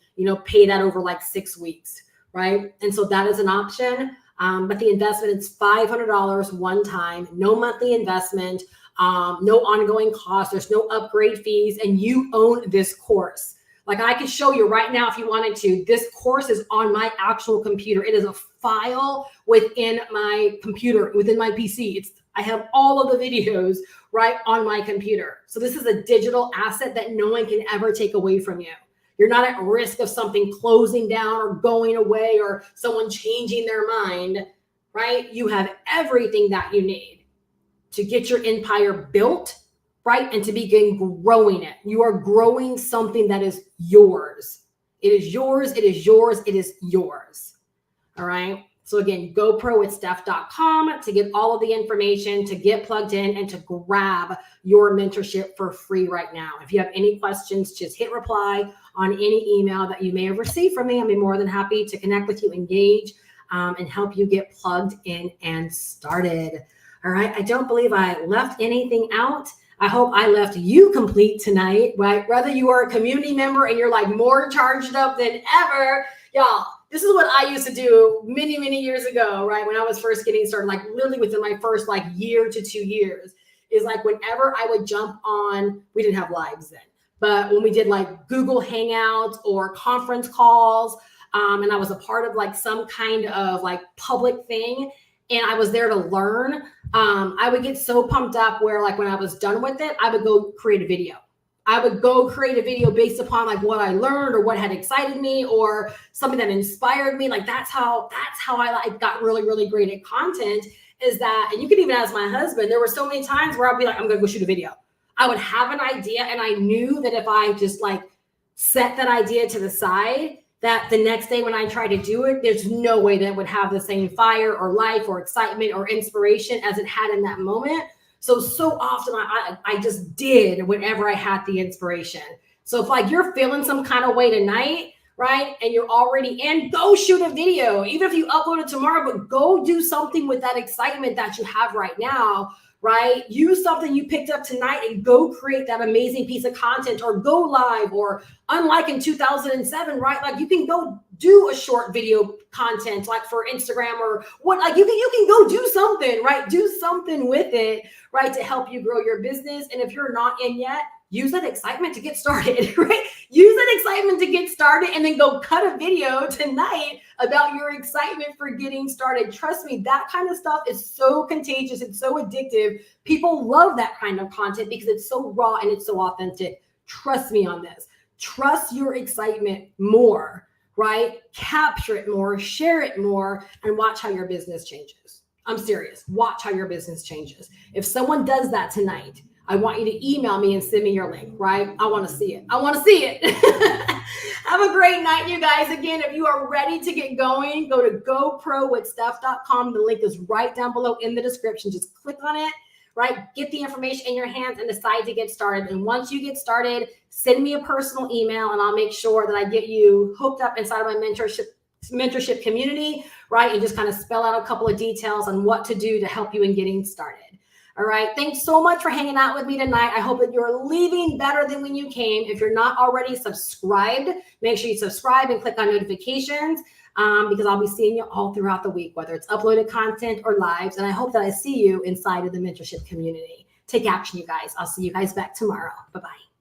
S1: pay that over like 6 weeks, right? And so that is an option. But the investment is $500 one time, no monthly investment, no ongoing cost. There's no upgrade fees, and you own this course. Like I could show you right now if you wanted to. This course is on my actual computer. It is a file within my computer, within my PC. I have all of the videos right on my computer. So this is a digital asset that no one can ever take away from you. You're not at risk of something closing down or going away or someone changing their mind. right? You have everything that you need to get your empire built, right? And to begin growing it. You are growing something that is yours. It is yours. It is yours. It is yours. All right. So again, GoProWithSteph.com to get all of the information, to get plugged in, and to grab your mentorship for free right now. If you have any questions, just hit reply on any email that you may have received from me. I'll be more than happy to connect with you, engage, and help you get plugged in and started. All right. I don't believe I left anything out. I hope I left you complete tonight, right? Whether you are a community member and you're like more charged up than ever, y'all. This is what I used to do many, many years ago, right? When I was first getting started, like literally within my first like year to 2 years, is like whenever I would jump on, we didn't have lives then, but when we did like Google Hangouts or conference calls, and I was a part of like some kind of like public thing, and I was there to learn, I would get so pumped up where like when I was done with it, I would go create a video. I would go create a video based upon like what I learned or what had excited me or something that inspired me. Like that's how I like got really, really great at content, is that, and you can even ask my husband, there were so many times where I'd be like, I'm going to go shoot a video. I would have an idea, and I knew that if I just like set that idea to the side, that the next day when I try to do it, there's no way that it would have the same fire or life or excitement or inspiration as it had in that moment. So often I just did whenever I had the inspiration. So if like you're feeling some kind of way tonight, right, and you're already in, go shoot a video. Even if you upload it tomorrow, but go do something with that excitement that you have right now, right? Use something you picked up tonight and go create that amazing piece of content, or go live, or unlike in 2007, right? Like you can go do a short video content like for Instagram or what, like you can go do something, right? Do something with it, right? To help you grow your business. And if you're not in yet, use that excitement to get started, right? Use that excitement to get started, and then go cut a video tonight about your excitement for getting started. Trust me, that kind of stuff is so contagious. It's so addictive. People love that kind of content because it's so raw and it's so authentic. Trust me on this. Trust your excitement more, right? Capture it more, share it more, and watch how your business changes. I'm serious. Watch how your business changes. If someone does that tonight, I want you to email me and send me your link, right? I want to see it. I want to see it. Have a great night, you guys. Again, if you are ready to get going, go to GoProWithSteph.com. The link is right down below in the description. Just click on it, right? Get the information in your hands and decide to get started. And once you get started, send me a personal email, and I'll make sure that I get you hooked up inside of my mentorship community, right? And just kind of spell out a couple of details on what to do to help you in getting started. All right. Thanks so much for hanging out with me tonight. I hope that you're leaving better than when you came. If you're not already subscribed, make sure you subscribe and click on notifications, because I'll be seeing you all throughout the week, whether it's uploaded content or lives. And I hope that I see you inside of the mentorship community. Take action, you guys. I'll see you guys back tomorrow. Bye-bye.